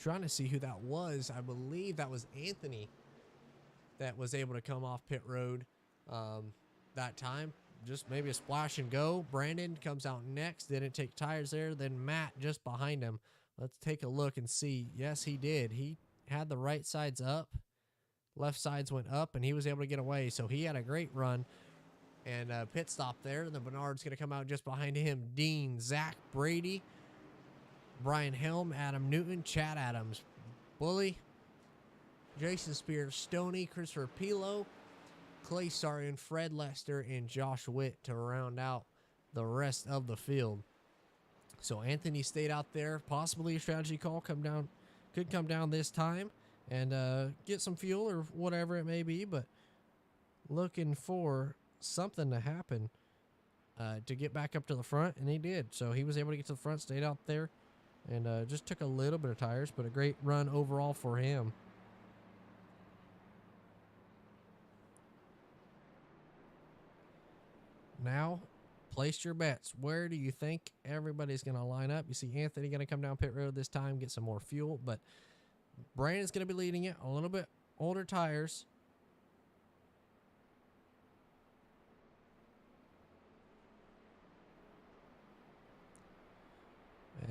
Trying to see who that was. I believe that was Anthony that was able to come off pit road that time. Just maybe a splash and go. Brandon comes out next. Didn't take tires there. Then Matt just behind him. Let's take a look and see. Yes, he did. He had the right sides up. Left sides went up, and he was able to get away. So he had a great run. And pit stop there. The Bernard's going to come out just behind him. Dean, Zach, Brady, Brian Helm, Adam Newton, Chad Adams, Bully, Jason Spears, Stoney, Christopher Pilo, Clay Sargent, Fred Lester, and Josh Witt to round out the rest of the field. So Anthony stayed out there. Possibly a strategy call could come down this time and get some fuel or whatever it may be, but looking for something to happen to get back up to the front, and he did. So he was able to get to the front, stayed out there, and just took a little bit of tires, but a great run overall for him. Now, place your bets. Where do you think everybody's going to line up? You see Anthony going to come down pit road this time, get some more fuel, but Brandon's going to be leading it. A little bit older tires.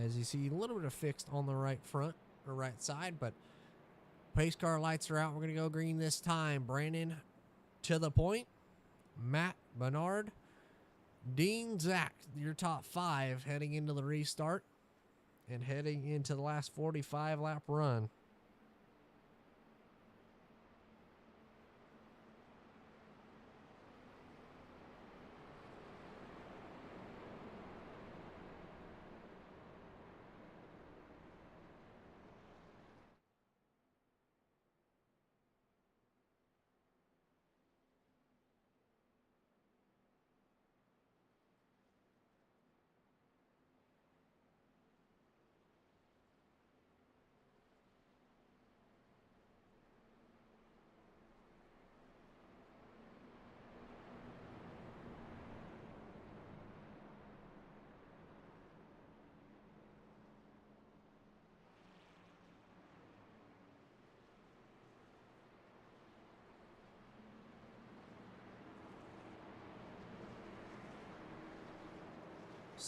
As you see, a little bit of fixed on the right front or right side, but pace car lights are out. We're going to go green this time. Brandon to the point. Matt, Bernard, Dean, Zach, your top 5 heading into the restart and heading into the last 45 lap run.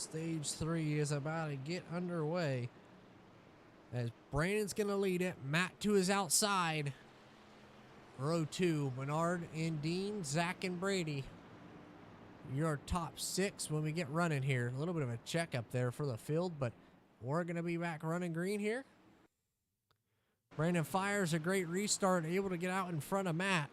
Stage 3 is about to get underway. As Brandon's going to lead it. Matt to his outside. Row 2, Bernard and Dean, Zach and Brady. Your top 6 when we get running here. A little bit of a check up there for the field, but we're going to be back running green here. Brandon fires a great restart, able to get out in front of Matt.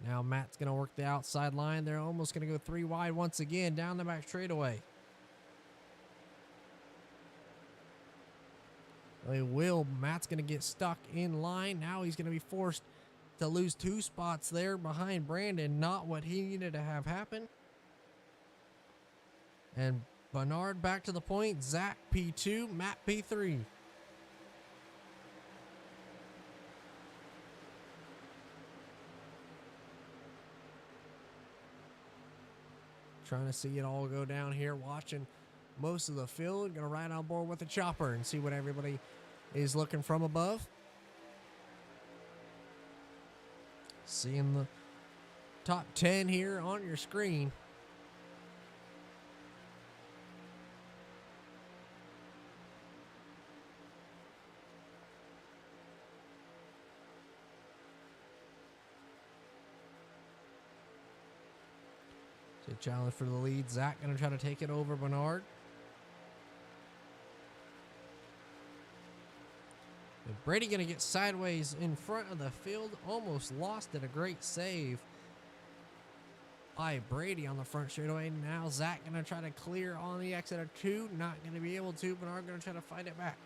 Now Matt's going to work the outside line. They're almost going to go 3 wide once again down the back straightaway. They will. Matt's going to get stuck in line. Now he's going to be forced to lose 2 spots there behind Brandon. Not what he needed to have happen. And Bernard back to the point. Zach P2, Matt P3. Trying to see it all go down here, watching most of the field. Gonna ride on board with the chopper and see what everybody is looking from above. Seeing the top 10 here on your screen. So challenge for the lead. Zach gonna try to take it over Bernard. And Brady gonna get sideways in front of the field. Almost lost it. A great save by Brady on the front straightaway. Now Zach gonna try to clear on the exit of 2. Not gonna be able to. Bernard gonna try to fight it back.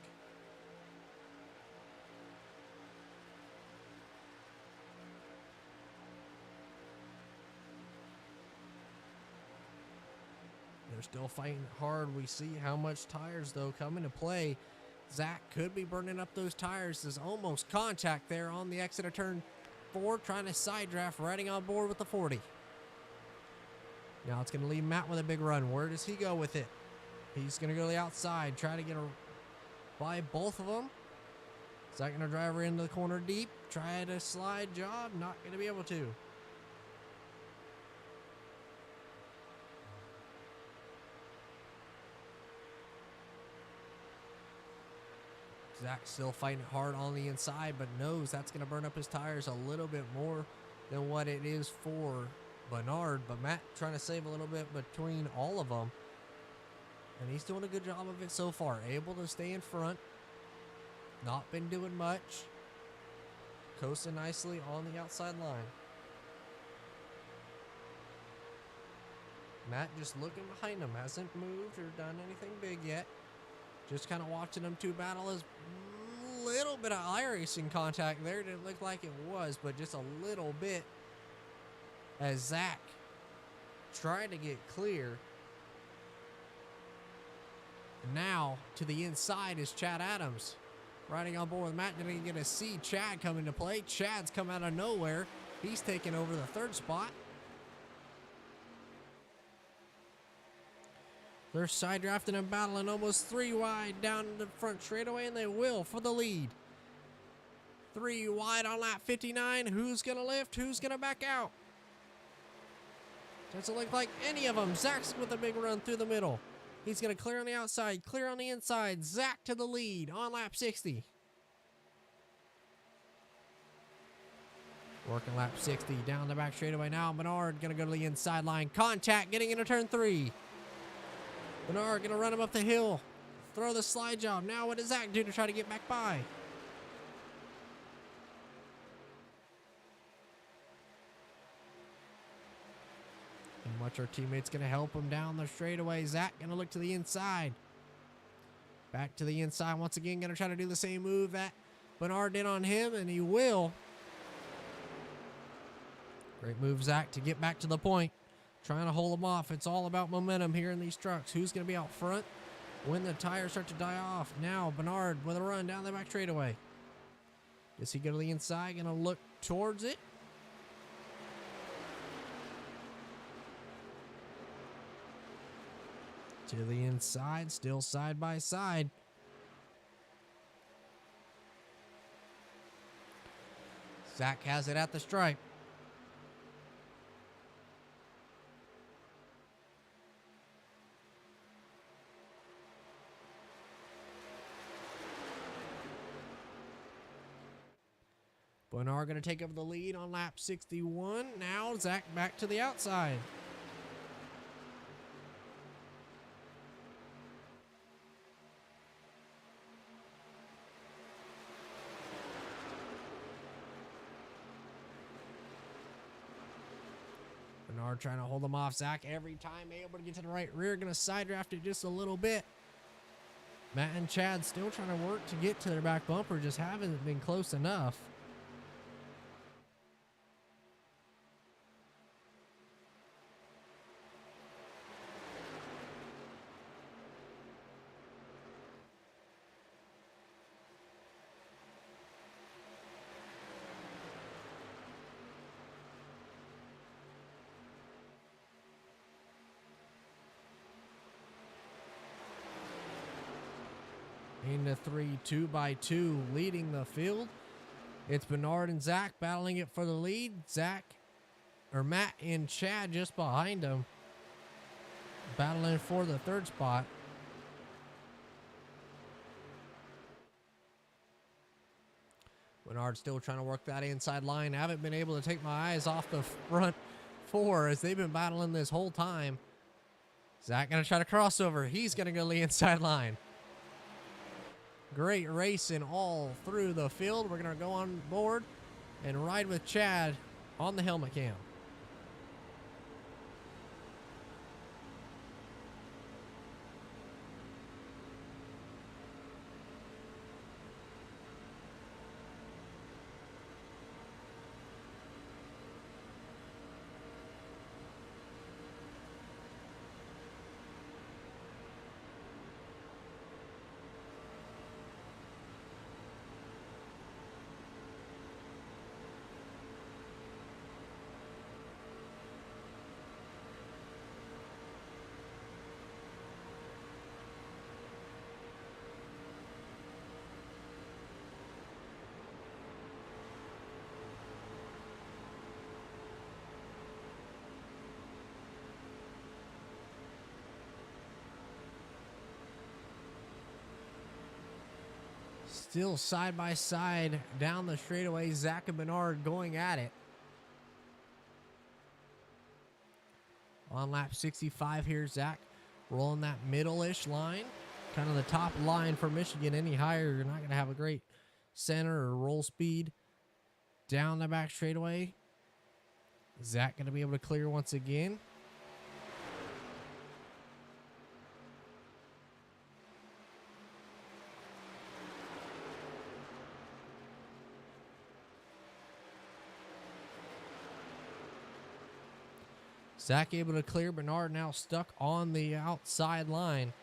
They're still fighting hard. We see how much tires, though, come into play. Zach could be burning up those tires. There's almost contact there on the exit of turn 4, trying to side draft, riding on board with the 40. Now it's going to leave Matt with a big run. Where does he go with it? He's going to go to the outside, try to get by both of them. Zach going to drive her into the corner deep, try to slide job, not going to be able to. Zach still fighting hard on the inside, but knows that's going to burn up his tires a little bit more than what it is for Bernard. But Matt trying to save a little bit between all of them. And he's doing a good job of it so far. Able to stay in front. Not been doing much. Coasting nicely on the outside line. Matt just looking behind him. Hasn't moved or done anything big yet. Just kind of watching them two battle. Is a little bit of IRacing contact there. Didn't look like it was, but just a little bit. As Zach tried to get clear. Now to the inside is Chad Adams. Riding on board with Matt. You're going to see Chad come into play. Chad's come out of nowhere. He's taking over the 3rd spot. They're side drafting and battling almost 3 wide down the front straightaway, and they will for the lead. 3 wide on lap 59. Who's going to lift? Who's going to back out? Doesn't look like any of them. Zach's with a big run through the middle. He's going to clear on the outside, clear on the inside. Zach to the lead on lap 60. Working lap 60 down the back straightaway now. Bernard going to go to the inside line. Contact getting into turn 3. Bernard going to run him up the hill. Throw the slide job. Now what does Zach do to try to get back by? And watch our teammates going to help him down the straightaway. Zach going to look to the inside. Back to the inside once again. Going to try to do the same move that Bernard did on him, and he will. Great move, Zach, to get back to the point. Trying to hold them off. It's all about momentum here in these trucks. Who's going to be out front when the tires start to die off? Now Bernard with a run down the back straightaway. Does he go to the inside? Going to look towards it. To the inside. Still side by side. Zach has it at the stripe. Bernard going to take over the lead on lap 61. Now Zach back to the outside. Bernard trying to hold him off. Zach every time able to get to the right rear. Going to side draft it just a little bit. Matt and Chad still trying to work to get to their back bumper. Just haven't been close enough. In the 3 2x2 leading the field. It's Bernard and Zach battling it for the lead. Matt and Chad just behind them, battling for the third spot. Bernard still trying to work that inside line. I haven't been able to take my eyes off the front four as they've been battling this whole time. Zach gonna try to crossover. He's gonna go the inside line. Great racing all through the field. We're going to go on board and ride with Chad on the helmet cam. Still side by side down the straightaway. Zach and Bernard going at it. On lap 65 here, Zach rolling that middle-ish line. Kind of the top line for Michigan. Any higher, you're not going to have a great center or roll speed. Down the back straightaway. Zach going to be able to clear once again. Zach able to clear. Bernard now stuck on the outside line.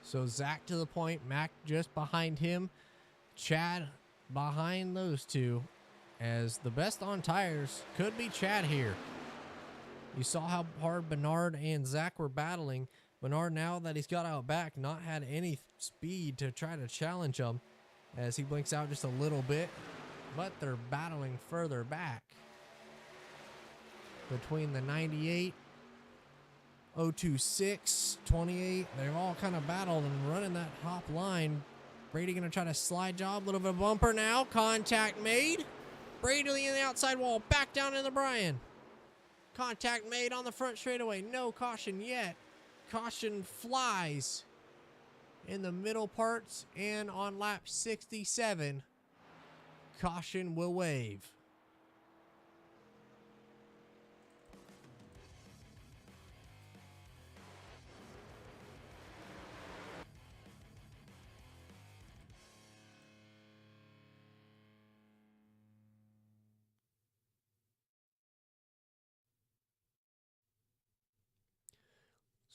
So Zach to the point, Mac just behind him, Chad behind those two, as the best on tires could be Chad here. You saw how hard Bernard and Zach were battling. Bernard, now that he's got out back, not had any speed to try to challenge him as he blinks out just a little bit, but they're battling further back. Between the 98, 026, 28, they've all kind of battled and running that hop line. Brady going to try to slide job, a little bit of bumper now. Contact made. Brady in the outside wall, back down in the Brian. Contact made on the front straightaway. No caution yet. Caution flies in the middle parts and on lap 67. Caution will wave.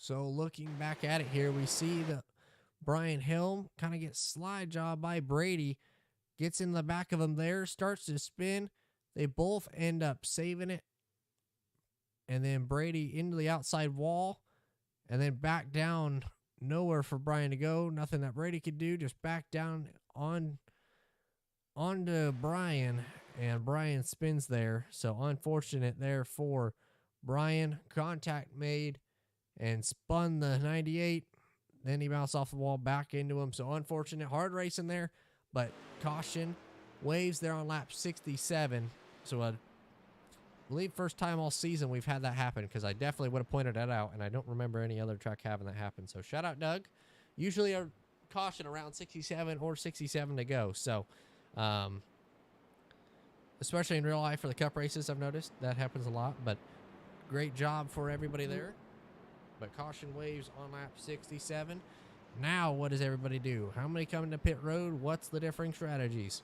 So looking back at it here, we see the Brian Helm kind of gets slide job by Brady, gets in the back of him there, starts to spin. They both end up saving it. And then Brady into the outside wall and then back down. Nowhere for Brian to go. Nothing that Brady could do. Just back down onto Brian. And Brian spins there. So unfortunate there for Brian. Contact made and spun the 98. Then he bounced off the wall back into him. So unfortunate. Hard racing there. But caution. Waves there on lap 67. So I believe first time all season we've had that happen, because I definitely would have pointed that out, and I don't remember any other track having that happen. So shout out Doug. Usually a caution around 67 or 67 to go. So especially in real life for the cup races, I've noticed that happens a lot. But great job for everybody there. But caution waves on lap 67. Now what does everybody do? How many coming to pit road? What's the differing strategies?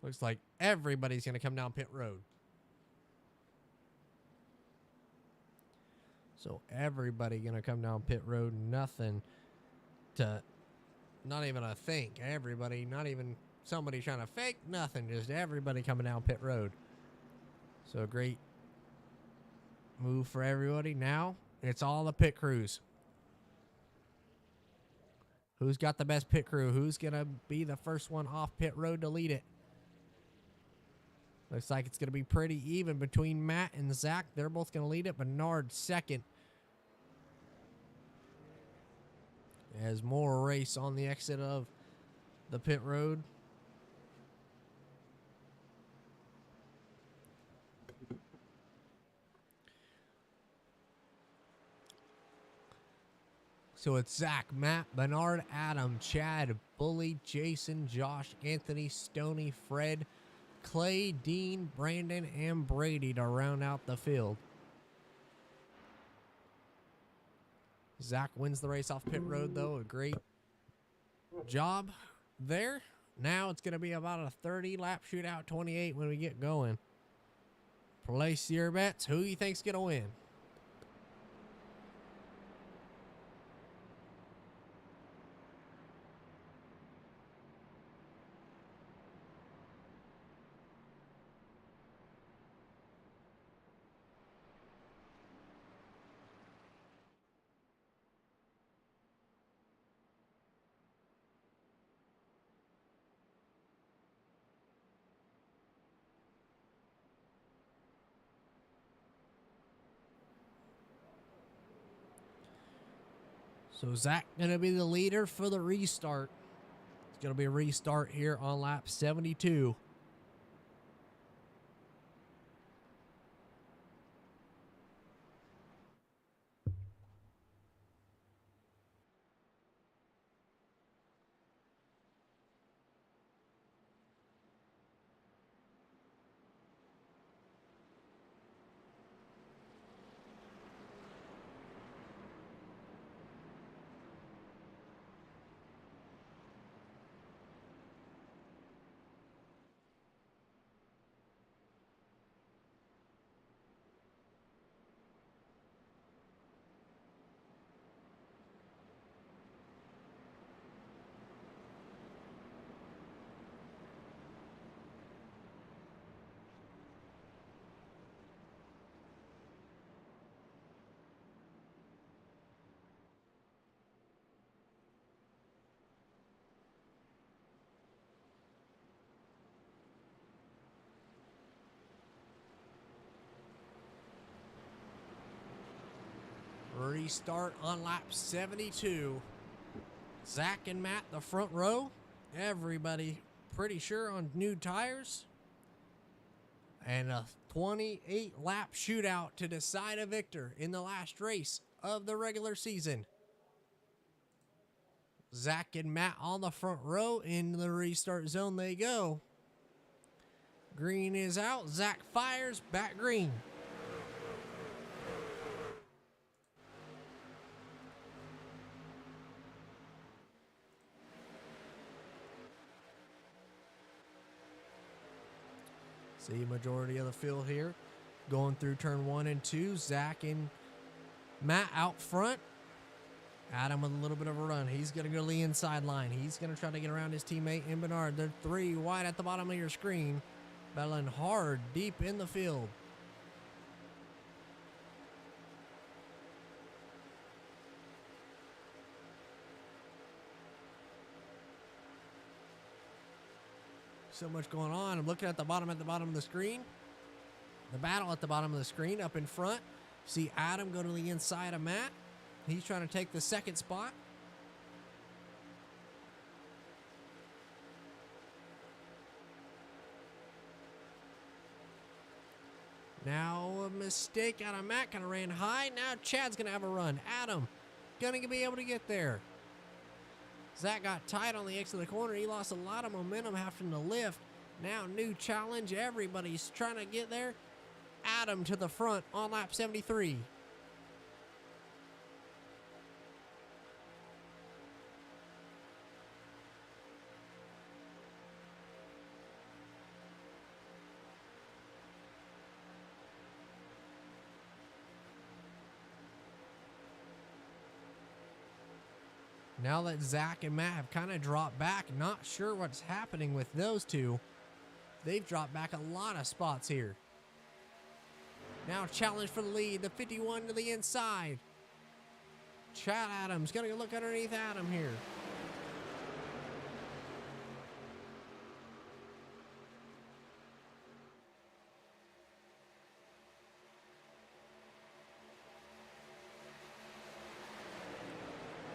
Looks like everybody's going to come down pit road. So everybody going to come down pit road. Nothing to, not even a think. Everybody, not even somebody trying to fake, nothing. Just everybody coming down pit road. So a great move for everybody. Now it's all the pit crews. Who's got the best pit crew? Who's going to be the first one off pit road to lead it? Looks like it's going to be pretty even between Matt and Zach. They're both going to lead it. Bernard second. As more race on the exit of the pit road. So it's Zach, Matt, Bernard, Adam, Chad, Bully, Jason, Josh, Anthony, Stoney, Fred, Clay, Dean, Brandon, and Brady to round out the field. Zach wins the race off pit road, though. A great job there. Now it's going to be about a 30-lap shootout, 28 when we get going. Place your bets. Who you think's going to win? So Zach going to be the leader for the restart. It's going to be a restart here on lap 72. Restart on lap 72. Zach and Matt, the front row. Everybody pretty sure on new tires. And a 28-lap shootout to decide a victor in the last race of the regular season. Zach and Matt on the front row. In the restart zone they go. Green is out. Zach fires. Back green. See majority of the field here going through turn 1 and 2. Zach and Matt out front. Adam with a little bit of a run. He's going to go to the inside line. He's going to try to get around his teammate in Bernard. They're 3 wide at the bottom of your screen. Battling hard deep in the field. So much going on. I'm looking at the bottom of the screen. The battle at the bottom of the screen up in front. See Adam go to the inside of Matt. He's trying to take the second spot. Now a mistake out of Matt, kind of ran high. Now Chad's going to have a run. Adam going to be able to get there. Zach got tight on the exit of the corner. He lost a lot of momentum having to lift. Now new challenge. Everybody's trying to get there. Adam to the front on lap 73. Now that Zach and Matt have kind of dropped back, not sure what's happening with those two. They've dropped back a lot of spots here. Now challenge for the lead, the 51 to the inside. Chad Adams, gonna look underneath Adam here.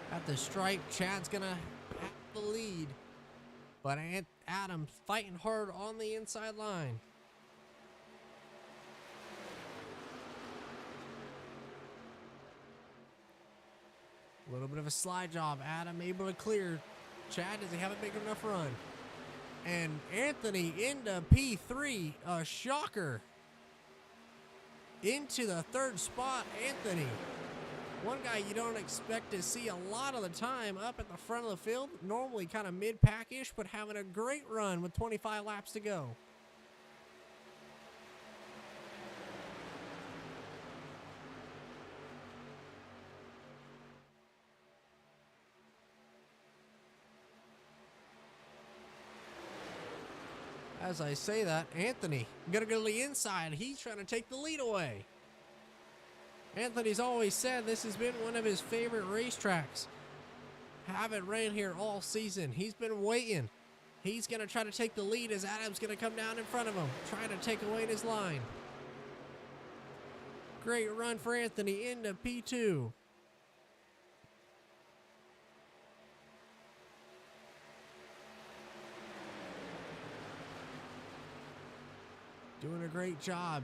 At the stripe, Chad's gonna have the lead. But Adam's fighting hard on the inside line. A little bit of a slide job. Adam able to clear. Chad, does he have a big enough run? And Anthony into P3. A shocker. Into the third spot, Anthony. One guy you don't expect to see a lot of the time up at the front of the field. Normally kind of mid-pack-ish, but having a great run with 25 laps to go. As I say that, Anthony gonna go to the inside. He's trying to take the lead away. Anthony's always said this has been one of his favorite racetracks. Haven't ran here all season. He's been waiting. He's going to try to take the lead as Adam's going to come down in front of him, trying to take away his line. Great run for Anthony into P2. Doing a great job.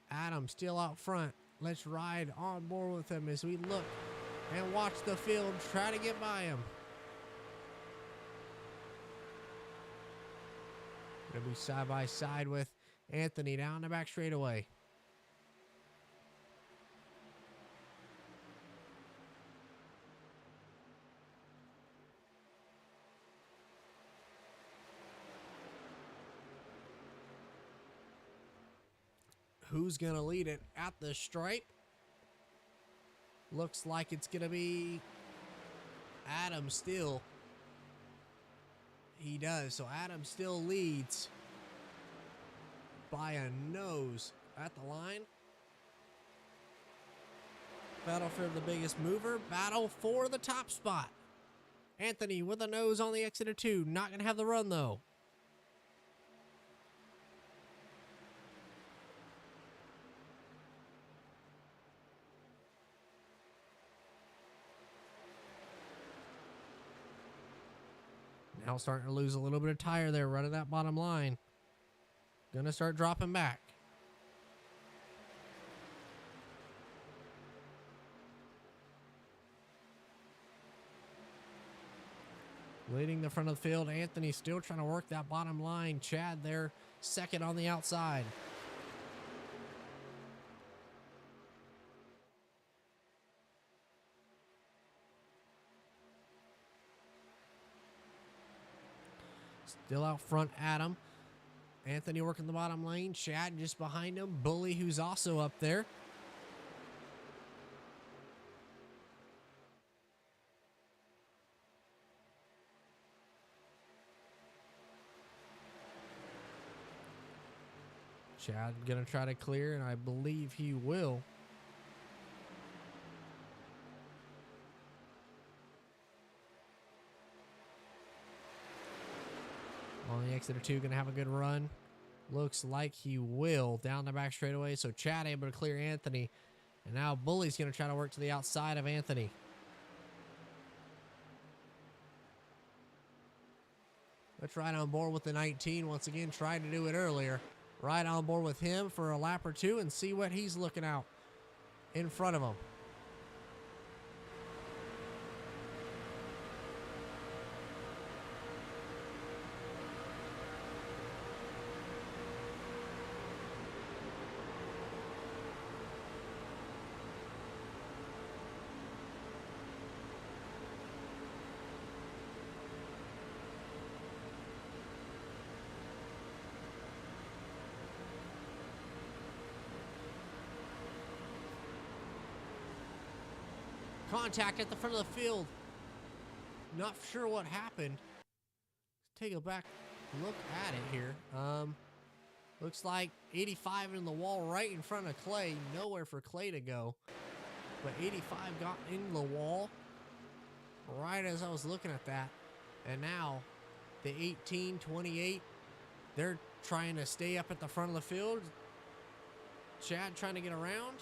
Adam still out front. Let's ride on board with him as we look and watch the field try to get by him. Gonna be side by side with Anthony down the back straightaway. Who's gonna lead it at the stripe? Looks like it's gonna be Adam still. He does. So Adam still leads by a nose at the line. Battle for the biggest mover. Battle for the top spot. Anthony with a nose on the exit of 2. Not gonna have the run though. Now starting to lose a little bit of tire there, running that bottom line. Gonna start dropping back. Leading the front of the field, Anthony still trying to work that bottom line. Chad there, second on the outside. Still out front, Adam. Anthony working the bottom lane. Chad just behind him. Bully, who's also up there. Chad gonna try to clear, and I believe he will. On the exit or two, gonna have a good run. Looks like he will down the back straightaway. So Chad able to clear Anthony, and now Bully's gonna try to work to the outside of Anthony. Let's ride on board with the 19 once again. Tried to do it earlier. Ride on board with him for a lap or two and see what he's looking out in front of him. Contact at the front of the field. Not sure what happened. Let's take a back look at it here. Looks like 85 in the wall right in front of Clay. Nowhere for Clay to go. But 85 got in the wall right as I was looking at that. And now the 18, 28, they're trying to stay up at the front of the field. Chad trying to get around.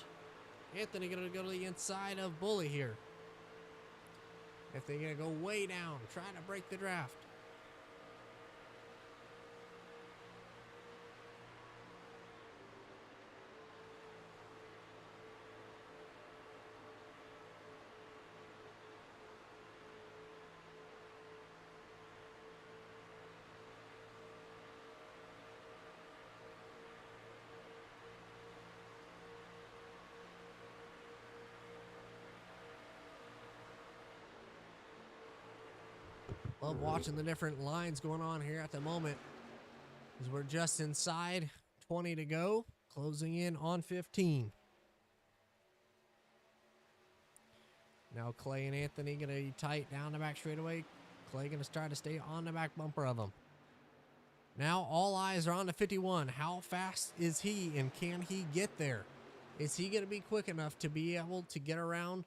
Anthony gonna go to the inside of Bully here. If they're gonna go way down, trying to break the draft. Love watching the different lines going on here at the moment, as we're just inside 20 to go, closing in on 15. Now Clay and Anthony gonna be tight down the back straightaway. Clay gonna try to stay on the back bumper of him. Now all eyes are on the 51. How fast is he, and can he get there? Is he gonna be quick enough to be able to get around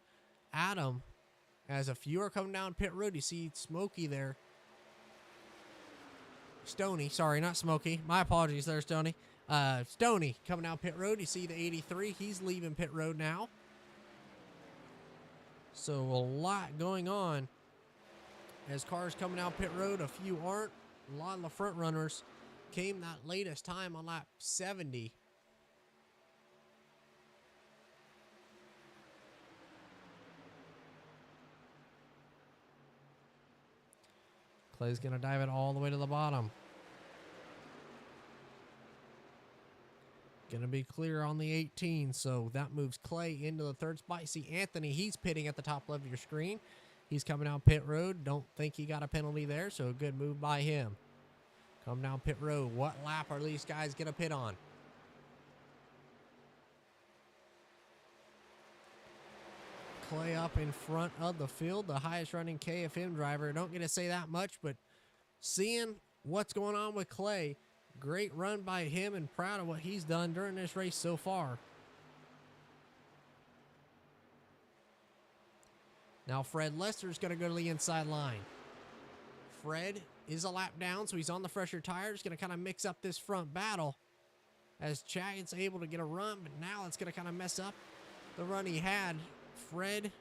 Adam? As a few are coming down pit road, you see Smokey there. Stoney, sorry, not Smokey. My apologies there, Stoney. Stoney coming down pit road. You see the 83. He's leaving pit road now. So a lot going on as cars coming down pit road. A few aren't. A lot of the front runners came that latest time on lap 70. Clay's going to dive it all the way to the bottom. Going to be clear on the 18, so that moves Clay into the third spot. You see Anthony, he's pitting at the top left of your screen. He's coming down pit road. Don't think he got a penalty there, so a good move by him. Come down pit road. What lap are these guys going to pit on? Clay up in front of the field, the highest running KFM driver. Don't get to say that much, but seeing what's going on with Clay, great run by him, and proud of what he's done during this race so far. Now Fred Lester's going to go to the inside line. Fred is a lap down, so he's on the fresher tires. Going to kind of mix up this front battle as Chad's able to get a run, but now it's going to kind of mess up the run he had. Fred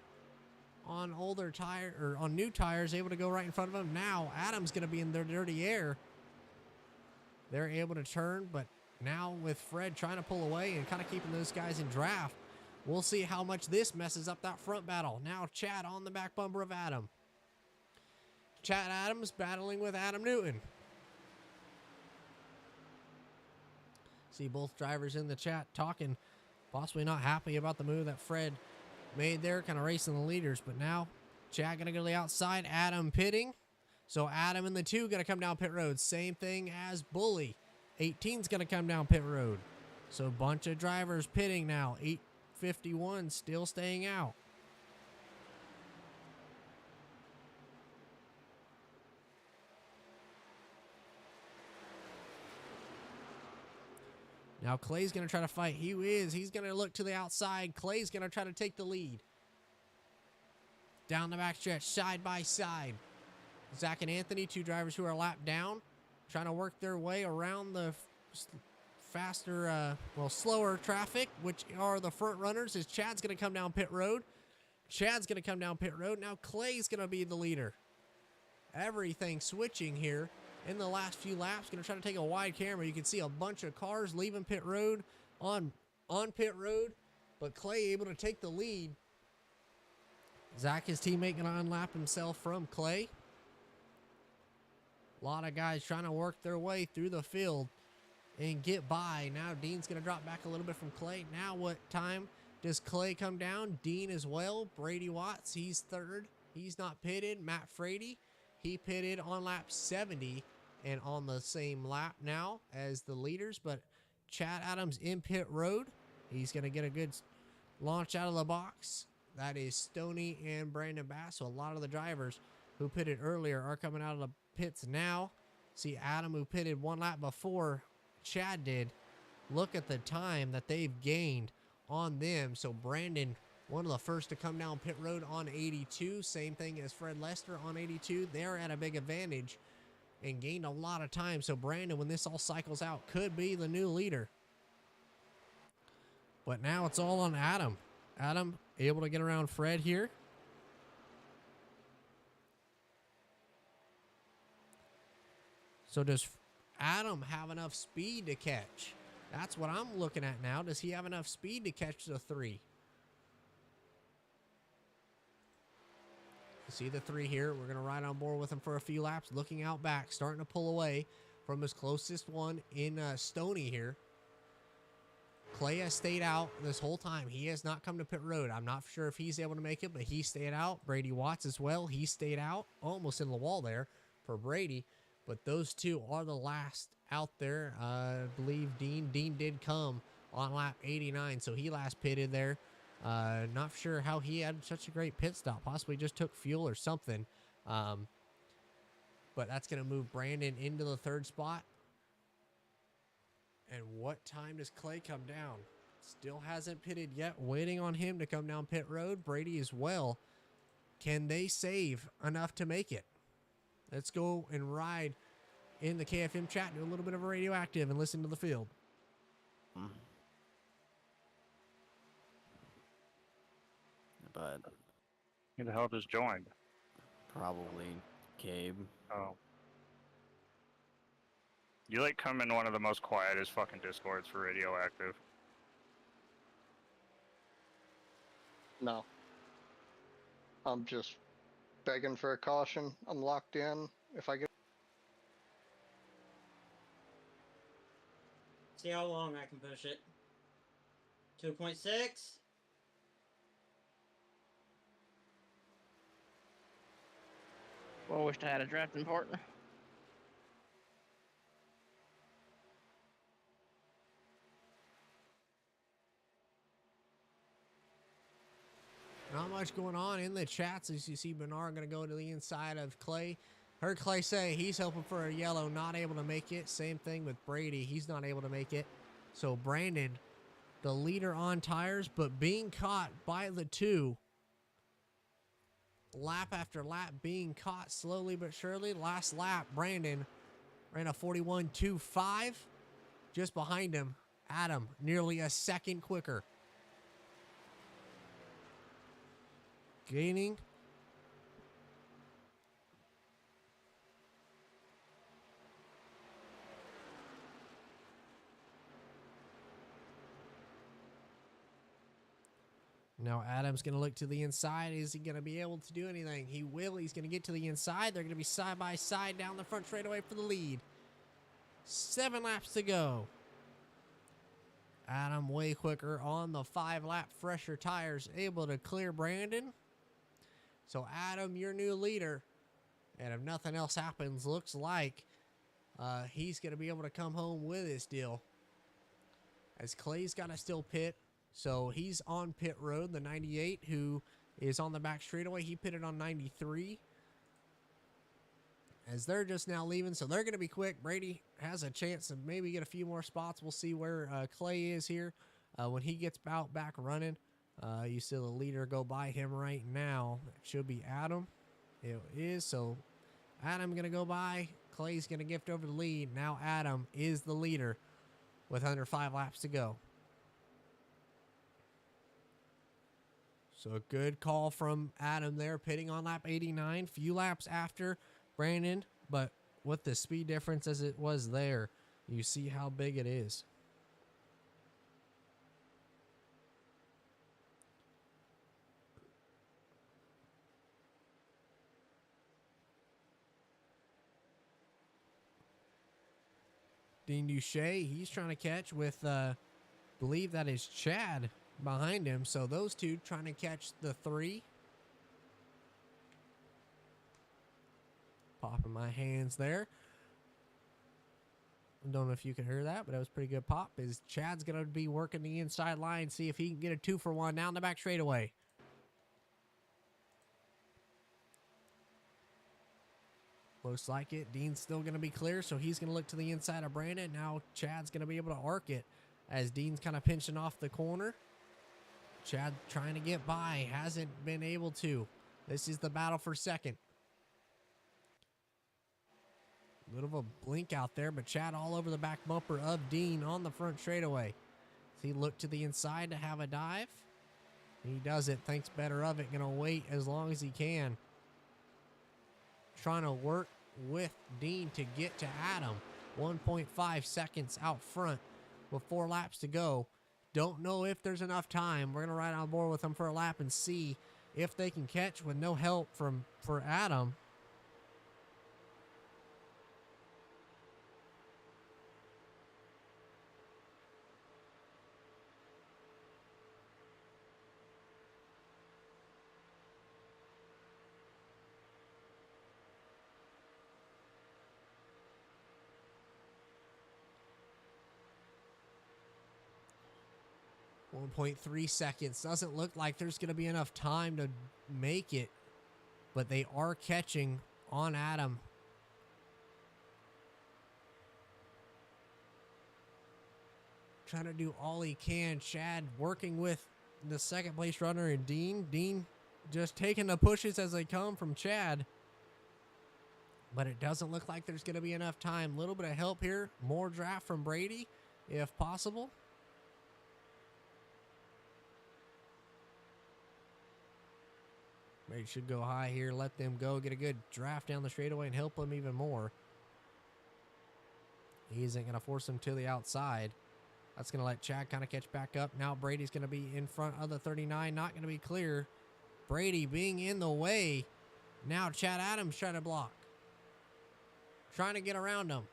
on older tire, or on new tires, able to go right in front of him. Now Adam's going to be in their dirty air. They're able to turn, but now with Fred trying to pull away and kind of keeping those guys in draft, we'll see how much this messes up that front battle. Now Chad on the back bumper of Adam. Chad Adams battling with Adam Newton. See both drivers in the chat talking, possibly not happy about the move that Fred made there, kind of racing the leaders. But now Chad gonna go to the outside, Adam pitting. So Adam and the two gonna come down pit road. Same thing as Bully. 18's going to come down pit road. So a bunch of drivers pitting now. 851 still staying out. Now Clay's going to try to fight. He is. He's going to look to the outside. Clay's going to try to take the lead. Down the backstretch, side by side. Zach and Anthony, two drivers who are lapped down, trying to work their way around the slower traffic, which are the front runners, as Chad's going to come down pit road. Chad's going to come down pit road. Now Clay's going to be the leader. Everything switching here in the last few laps. Going to try to take a wide camera. You can see a bunch of cars leaving pit road on pit road, but Clay able to take the lead. Zach, his teammate, going to unlap himself from Clay. A lot of guys trying to work their way through the field and get by. Now Dean's going to drop back a little bit from Clay. Now what time does Clay come down? Dean as well. Brady Watts, he's third. He's not pitted. Matt Frady, he pitted on lap 70 and on the same lap now as the leaders. But Chad Adams in pit road. He's going to get a good launch out of the box. That is Stoney and Brandon Bass. So a lot of the drivers who pitted earlier are coming out of the pits now. See Adam, who pitted one lap before Chad did. Look at the time that they've gained on them. So Brandon, one of the first to come down pit road on 82. Same thing as Fred Lester on 82. They're at a big advantage and gained a lot of time. So Brandon, when this all cycles out, could be the new leader. But now it's all on Adam. Adam able to get around Fred here. So does Adam have enough speed to catch? That's what I'm looking at now. Does he have enough speed to catch the 3? See the 3 here. We're going to ride on board with him for a few laps. Looking out back, starting to pull away from his closest one in Stoney here. Clay has stayed out this whole time. He has not come to pit road. I'm not sure if he's able to make it, but he stayed out. Brady Watts as well. He stayed out. Almost in the wall there for Brady. But those two are the last out there. I believe Dean. Dean did come on lap 89, so he last pitted there. Not sure how he had such a great pit stop. Possibly just took fuel or something. But that's going to move Brandon into the 3rd spot. And what time does Clay come down? Still hasn't pitted yet. Waiting on him to come down pit road. Brady as well. Can they save enough to make it? Let's go and ride in the KFM chat, do a little bit of a radioactive, and listen to the field. But Who the hell just joined? probably Gabe. Oh. You like come in one of the most quietest fucking discords for radioactive. No. I'm just begging for a caution. I'm locked in. If I get See how long I can push it. 2.6. Well, I wished I had a drafting partner. Not much going on in the chats. As you see, Bernard going to go to the inside of Clay. Heard Clay say he's hoping for a yellow, not able to make it. Same thing with Brady. He's not able to make it. So Brandon, the leader on tires, but being caught by the 2. Lap after lap being caught slowly but surely. Last lap, Brandon ran a 41.25. Just behind him, Adam, nearly a second quicker. Gaining. Now Adam's going to look to the inside. Is he going to be able to do anything? He will. He's going to get to the inside. They're going to be side by side down the front straightaway for the lead. 7 laps to go. Adam way quicker on the 5-lap fresher tires, able to clear Brandon. So Adam, your new leader. And if nothing else happens, looks like he's going to be able to come home with this deal. As Clay's got to still pit. So he's on pit road, the 98, who is on the back straightaway. He pitted on 93. As they're just now leaving, so they're going to be quick. Brady has a chance to maybe get a few more spots. We'll see where Clay is here when he gets back running. You see the leader go by him right now. It should be Adam. It is. So Adam going to go by. Clay's going to gift over the lead. Now Adam is the leader with under 5 laps to go. So a good call from Adam there, pitting on lap 89. Few laps after Brandon, but with the speed difference as it was there, you see how big it is. Dean Duche, he's trying to catch with, believe that is Chad behind him. So those two trying to catch the 3. Popping my hands there. I don't know if you can hear that, but that was a pretty good pop. Is Chad's going to be working the inside line, see if he can get a 2-for-1 down the back straightaway. Looks like it. Dean's still going to be clear, so he's going to look to the inside of Brandon. Now Chad's going to be able to arc it as Dean's kind of pinching off the corner. Chad trying to get by, hasn't been able to. This is the battle for second. A little of a blink out there, but Chad all over the back bumper of Dean on the front straightaway. He looked to the inside to have a dive. He does it, thinks better of it. Going to wait as long as he can. Trying to work with Dean to get to Adam. 1.5 seconds out front with 4 laps to go. Don't know if there's enough time. We're going to ride on board with them for a lap and see if they can catch with no help for Adam. .3 seconds. Doesn't look like there's going to be enough time to make it, but they are catching on Adam. Trying to do all he can. Chad working with the second place runner and Dean. Dean just taking the pushes as they come from Chad. But it doesn't look like there's going to be enough time. A little bit of help here. More draft from Brady, if possible. Brady should go high here. Let them go. Get a good draft down the straightaway and help them even more. He isn't going to force them to the outside. That's going to let Chad kind of catch back up. Now Brady's going to be in front of the 39. Not going to be clear. Brady being in the way. Now Chad Adams trying to block. Trying to get around him.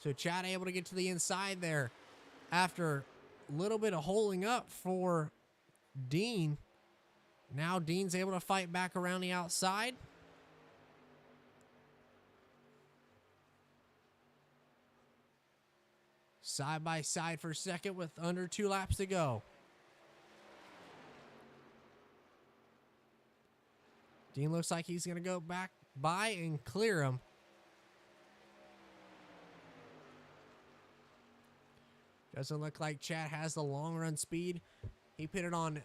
So Chad able to get to the inside there after a little bit of holding up for Dean. Now Dean's able to fight back around the outside. Side by side for second with under 2 laps to go. Dean looks like he's going to go back by and clear him. Doesn't look like Chad has the long run speed. He pitted on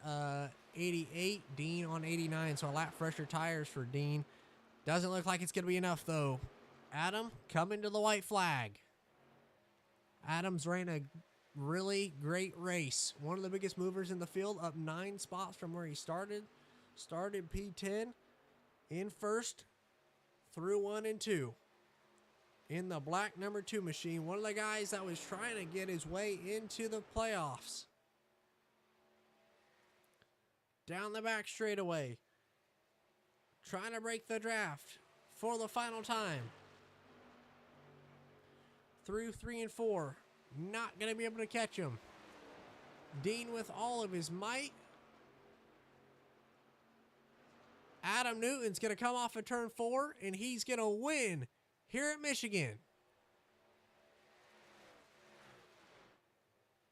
88, Dean on 89, so a lap fresher tires for Dean. Doesn't look like it's going to be enough, though. Adam coming to the white flag. Adams ran a really great race. One of the biggest movers in the field, up 9 spots from where he started. Started P10 in first through 1 and 2. In the black number 2 machine, one of the guys that was trying to get his way into the playoffs. Down the back straightaway. Trying to break the draft for the final time. Through 3 and 4. Not going to be able to catch him. Dean with all of his might. Adam Newton's going to come off of turn 4, and he's going to win here at Michigan.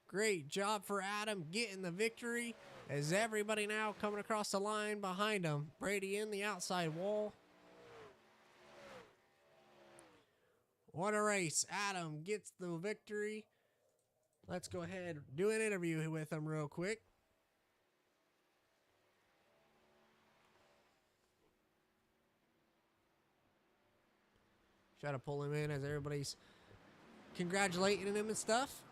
Great job for Adam getting the victory as everybody now coming across the line behind him. Brady in the outside wall. What a race. Adam gets the victory. Let's go ahead and do an interview with him real quick. Try to pull him in as everybody's congratulating him and stuff.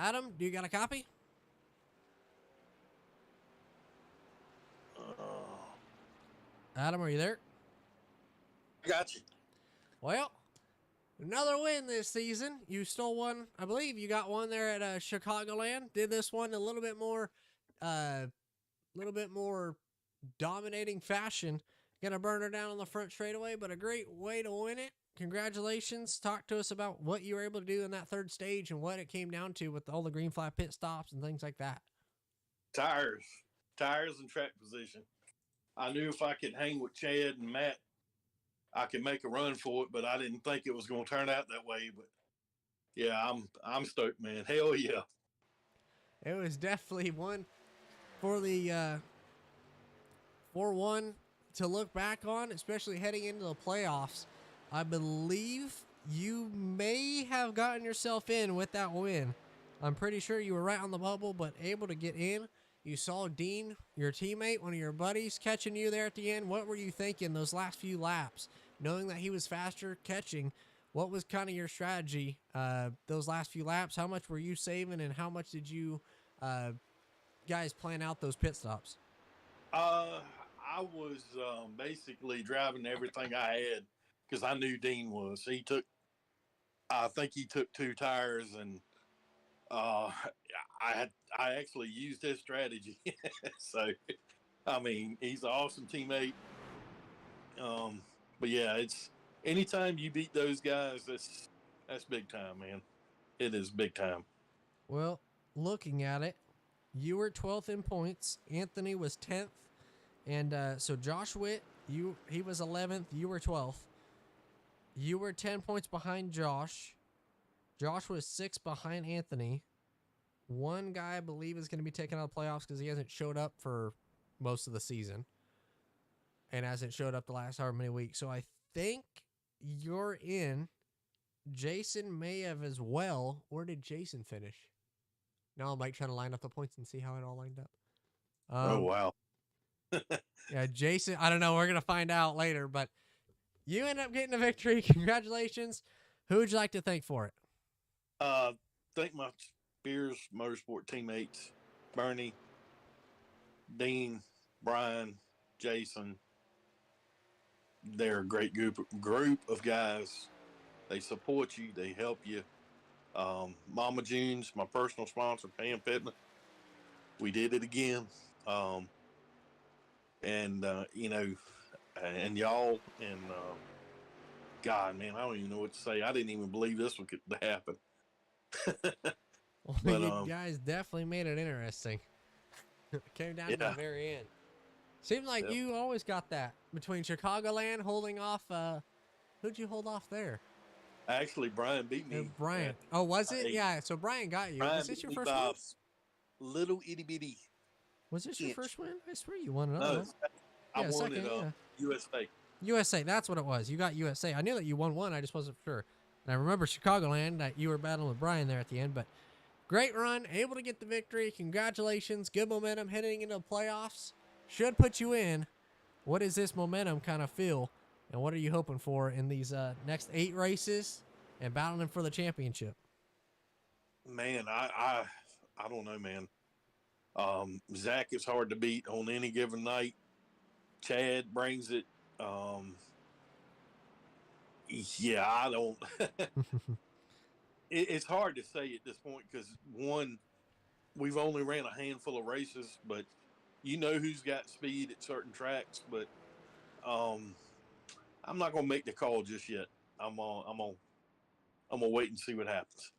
Adam, do you got a copy? Adam, are you there? I got you. Well, another win this season. You stole one. I believe you got one there at Chicagoland. Did this one a little bit more dominating fashion. Gonna burn her down on the front straightaway, but a great way to win it. Congratulations. Talk to us about what you were able to do in that third stage and what it came down to with all the green flag pit stops and things like that. Tires and track position. I knew if I could hang with Chad and Matt, I could make a run for it, but I didn't think it was going to turn out that way. But yeah, I'm stoked, man. Hell yeah. It was definitely one for the 4-1 to look back on, especially heading into the playoffs. I believe you may have gotten yourself in with that win. I'm pretty sure you were right on the bubble, but able to get in. You saw Dean, your teammate, one of your buddies, catching you there at the end. What were you thinking those last few laps? Knowing that he was faster catching, what was kind of your strategy those last few laps? How much were you saving, and how much did you guys plan out those pit stops? I was basically driving everything I had because I knew Dean was. I think he took 2 tires, and I actually used his strategy. So, I mean, he's an awesome teammate. But yeah, it's anytime you beat those guys, that's big time, man. It is big time. Well, looking at it, you were 12th in points. Anthony was 10th. And so Josh Witt, he was 11th. You were 12th. You were 10 points behind Josh. Josh was 6 behind Anthony. One guy, I believe, is going to be taken out of the playoffs because he hasn't showed up for most of the season and hasn't showed up the last however many weeks. So I think you're in. Jason may have as well. Where did Jason finish? Now I'm like trying to line up the points and see how it all lined up. Oh, wow. Yeah, Jason, I don't know. We're going to find out later, but you end up getting a victory. Congratulations. Who would you like to thank for it? Thank my Spears Motorsport teammates, Bernie, Dean, Brian, Jason. They're a great group of guys. They support you. They help you. Mama June's my personal sponsor, Pam Pittman. We did it again. And y'all, and God, man, I don't even know what to say. I didn't even believe this would happen. Well, But, you guys definitely made it interesting. It came down to the very end. Seemed like you always got that between Chicagoland holding off. Who'd you hold off there? Actually, Brian beat me. Brian. Oh, was it? Yeah. So Brian got you. Was this your first win? Little itty bitty. Was this your first win? I swear you won another one. I won it USA. USA. That's what it was. You got USA. I knew that you won one. I just wasn't sure. And I remember Chicagoland that you were battling with Brian there at the end. But great run. Able to get the victory. Congratulations. Good momentum heading into the playoffs. Should put you in. What does this momentum kind of feel? And what are you hoping for in these next 8 races and battling for the championship? Man, I don't know, man. Zach is hard to beat on any given night. Chad brings it. Yeah, I don't. It's hard to say at this point because, one, we've only ran a handful of races, but you know who's got speed at certain tracks. But I'm not going to make the call just yet. I'm gonna wait and see what happens.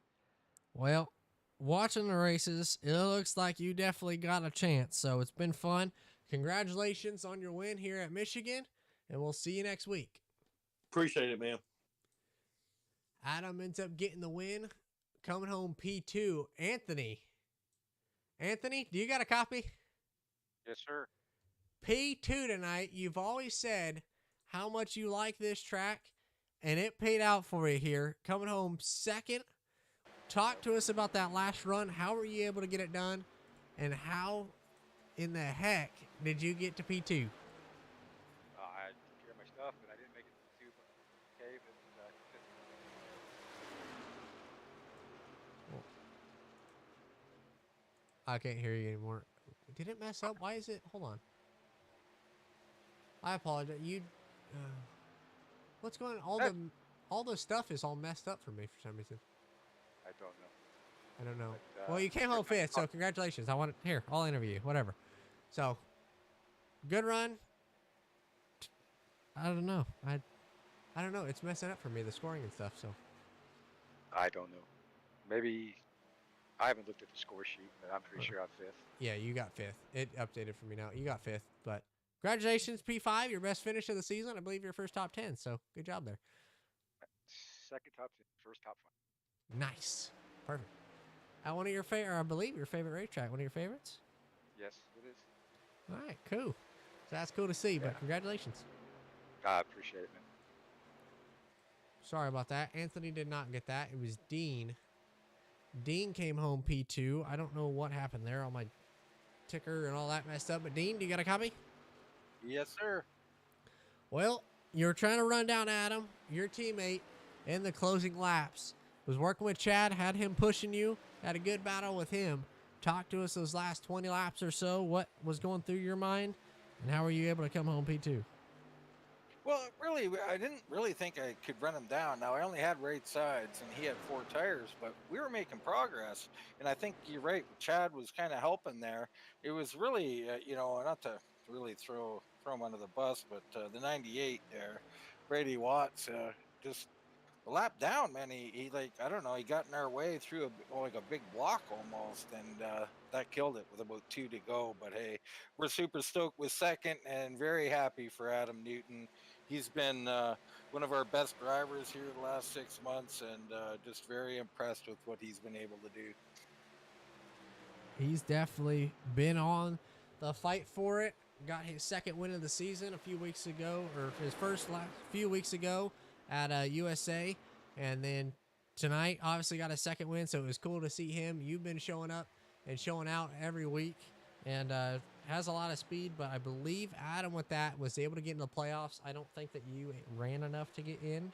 Well, watching the races, it looks like you definitely got a chance. So it's been fun. Congratulations on your win here at Michigan, and we'll see you next week. Appreciate it, man. Adam ends up getting the win, coming home P2. Anthony, do you got a copy? Yes, sir. P2 tonight. You've always said how much you like this track, and it paid out for you here. Coming home second. Talk to us about that last run. How were you able to get it done, and how in the heck did you get to P2? I took care of my stuff, but I didn't make it to the cave. I can't hear you anymore. Did it mess up? Why is it? Hold on. I apologize. What's going on? All the stuff is all messed up for me for some reason. I don't know. I don't know. But, Well, you came home fifth, so congratulations. I'll interview you. Whatever. So, good run. I don't know. I don't know. It's messing up for me, the scoring and stuff. So, I don't know. Maybe I haven't looked at the score sheet, but I'm pretty sure I'm fifth. yeah, you got fifth. It updated for me now. You got fifth, but congratulations, P5. Your best finish of the season. I believe your first top 10. So, good job there. Second top 10, first top 5. Nice. Perfect. One of your favorite, I believe your favorite racetrack. One of your favorites? Yes, it is. All right, cool. So that's cool to see, but congratulations. I appreciate it, man. Sorry about that. Anthony did not get that. It was Dean. Dean came home P2. I don't know what happened there. All my ticker and all that messed up. But Dean, do you got a copy? Yes, sir. Well, you're trying to run down Adam, your teammate, in the closing laps. Was working with Chad, had him pushing you, had a good battle with him. Talk to us those last 20 laps or so. What was going through your mind, and how were you able to come home P2? Well, really, I didn't really think I could run him down. Now, I only had right sides, and he had 4 tires, but we were making progress. And I think you're right. Chad was kind of helping there. It was really, not to really throw him under the bus, but the 98 there, Brady Watts, just a lap down, man. He I don't know, he got in our way through like a big block almost, and that killed it with about 2 to go. But hey, we're super stoked with second and very happy for Adam Newton. He's been one of our best drivers here the last 6 months, and just very impressed with what he's been able to do. He's definitely been on the fight for it. Got his second win of the season a few weeks ago, or his few weeks ago at USA. And then tonight, obviously got a second win, so it was cool to see him. You've been showing up and showing out every week, and has a lot of speed, but I believe Adam with that was able to get into the playoffs. I don't think that you ran enough to get in,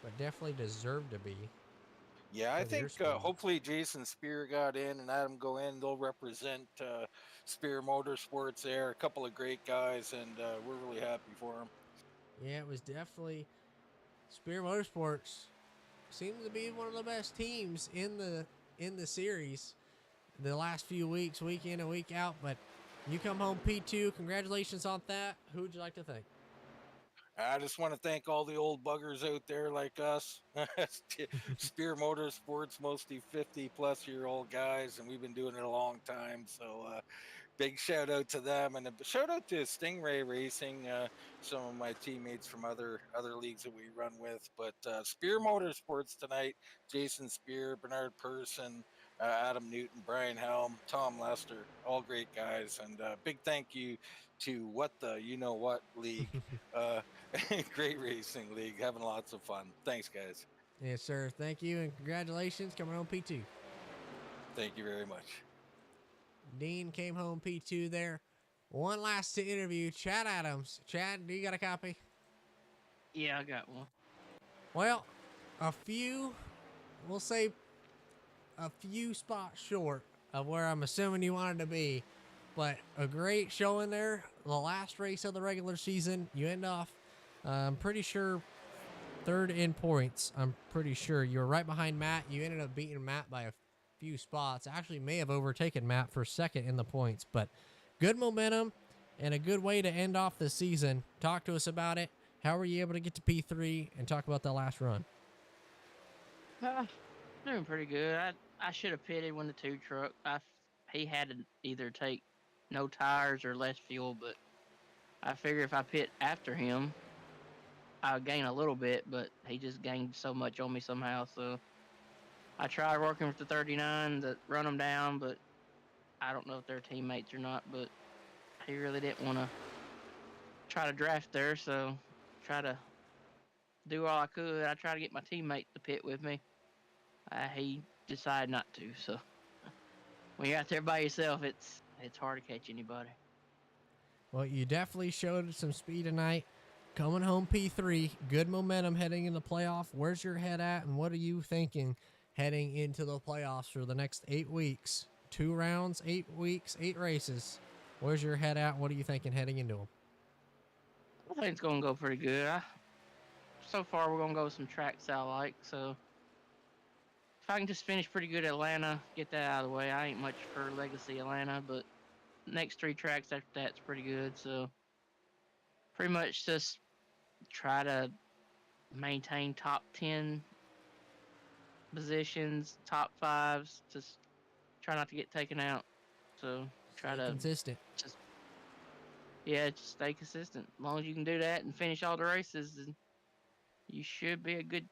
but definitely deserved to be. Yeah, I think hopefully Jason Spear got in and Adam go in. They'll represent Spear Motorsports there. A couple of great guys, and we're really happy for them. Yeah, it was definitely Spear Motorsports seems to be one of the best teams in the series the last few weeks, week in and week out. But you come home P2. Congratulations on that. Who would you like to thank? I just want to thank all the old buggers out there like us. Spear Motorsports, mostly 50-plus-year-old guys, and we've been doing it a long time. So big shout out to them, and a shout out to Stingray Racing, some of my teammates from other leagues that we run with. But Spear Motorsports tonight, Jason Spear, Bernard Person, Adam Newton, Brian Helm, Tom Lester, all great guys. And big thank you to What the You Know What League, Great Racing League, having lots of fun. Thanks, guys. Yes, sir. Thank you, and congratulations coming home P2. Thank you very much. Dean came home P2 there. One last to interview, Chad Adams. Chad, do you got a copy? Yeah, I got one. Well, we'll say a few spots short of where I'm assuming you wanted to be, but a great showing there. The last race of the regular season, you end off, I'm pretty sure, third in points. I'm pretty sure you were right behind Matt. You ended up beating Matt by a few spots. Actually may have overtaken Matt for second in the points, but good momentum and a good way to end off the season. Talk to us about it How were you able to get to P3 and talk about that last run? Doing pretty good. I should have pitted when the 2 truck. He had to either take no tires or less fuel, but I figure if I pit after him, I'll gain a little bit, but he just gained so much on me somehow. So I tried working with the 39 to run him down, but I don't know if they're teammates or not, but he really didn't want to try to draft there, so try to do all I could. I tried to get my teammate to pit with me. He decided not to, so when you're out there by yourself, it's hard to catch anybody. Well, you definitely showed some speed tonight. Coming home P3, good momentum heading into playoff. Where's your head at, and what are you thinking heading into the playoffs for the next 8 weeks? 2 rounds, 8 weeks, 8 races. Where's your head at? What are you thinking heading into them? I think it's going to go pretty good. So far, we're going to go with some tracks I like, so if I can just finish pretty good at Atlanta, get that out of the way. I ain't much for Legacy Atlanta, but next 3 tracks after that's pretty good, so pretty much just try to maintain top 10 positions, top 5s, just try not to get taken out. So try Stay to consistent. just stay consistent. As long as you can do that and finish all the races, then you should be a good,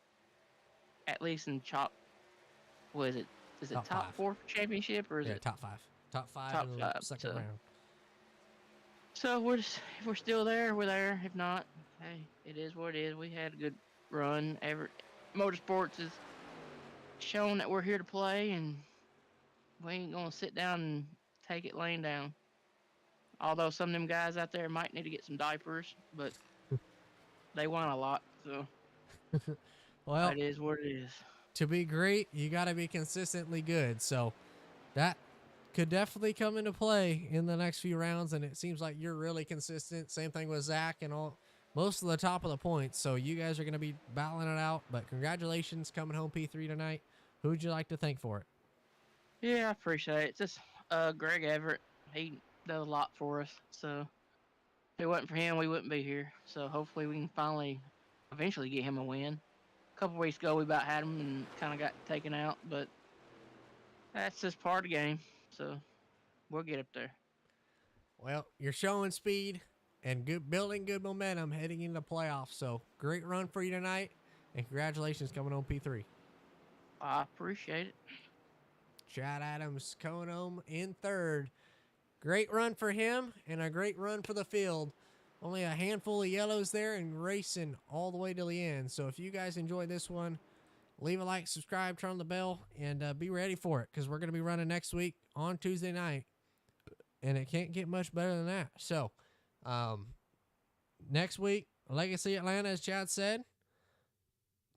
at least in top. What is it? Is it Top top 5. 4 for championship or is it top 5? Top 5 top in 5? the second round. So if we're still there, we're there. If not, hey, it is what it is. We had a good run. Motorsports has shown that we're here to play, and we ain't gonna sit down and take it laying down. Although some of them guys out there might need to get some diapers, but they won a lot, so Well, it is what it is. to be great, you got to be consistently good. So that could definitely come into play in the next few rounds, and it seems like you're really consistent. Same thing with Zach and most of the top of the points. So you guys are going to be battling it out, but congratulations coming home P3 tonight. Who would you like to thank for it? Yeah, I appreciate it. Just Greg Everett, he does a lot for us. So if it wasn't for him, we wouldn't be here. So hopefully we can eventually get him a win. A couple weeks ago, we about had him and kind of got taken out, but that's just part of the game. So we'll get up there. Well, you're showing speed and building good momentum heading into playoffs. So great run for you tonight, and congratulations coming home P3. I appreciate it. Chad Adams coming home in 3rd. Great run for him and a great run for the field. Only a handful of yellows there and racing all the way to the end. So if you guys enjoyed this one, leave a like, subscribe, turn on the bell, and be ready for it because we're going to be running next week on Tuesday night. And it can't get much better than that. So next week, Legacy Atlanta, as Chad said,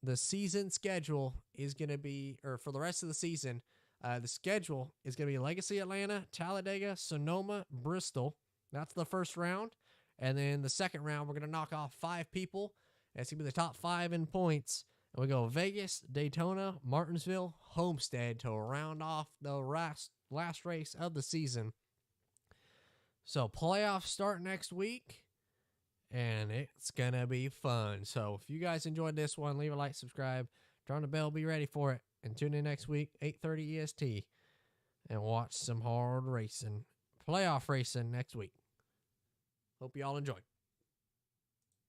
the season schedule is going to be, or for the rest of the season, the schedule is going to be Legacy Atlanta, Talladega, Sonoma, Bristol. That's the first round. And then the second round, we're going to knock off 5 people. And it's going to be the top 5 in points. And we go Vegas, Daytona, Martinsville, Homestead to round off the last race of the season. So playoffs start next week. And it's going to be fun. So if you guys enjoyed this one, leave a like, subscribe, turn on the bell, be ready for it. And tune in next week, 8:30 EST, and watch some hard racing, playoff racing next week. Hope you all enjoy.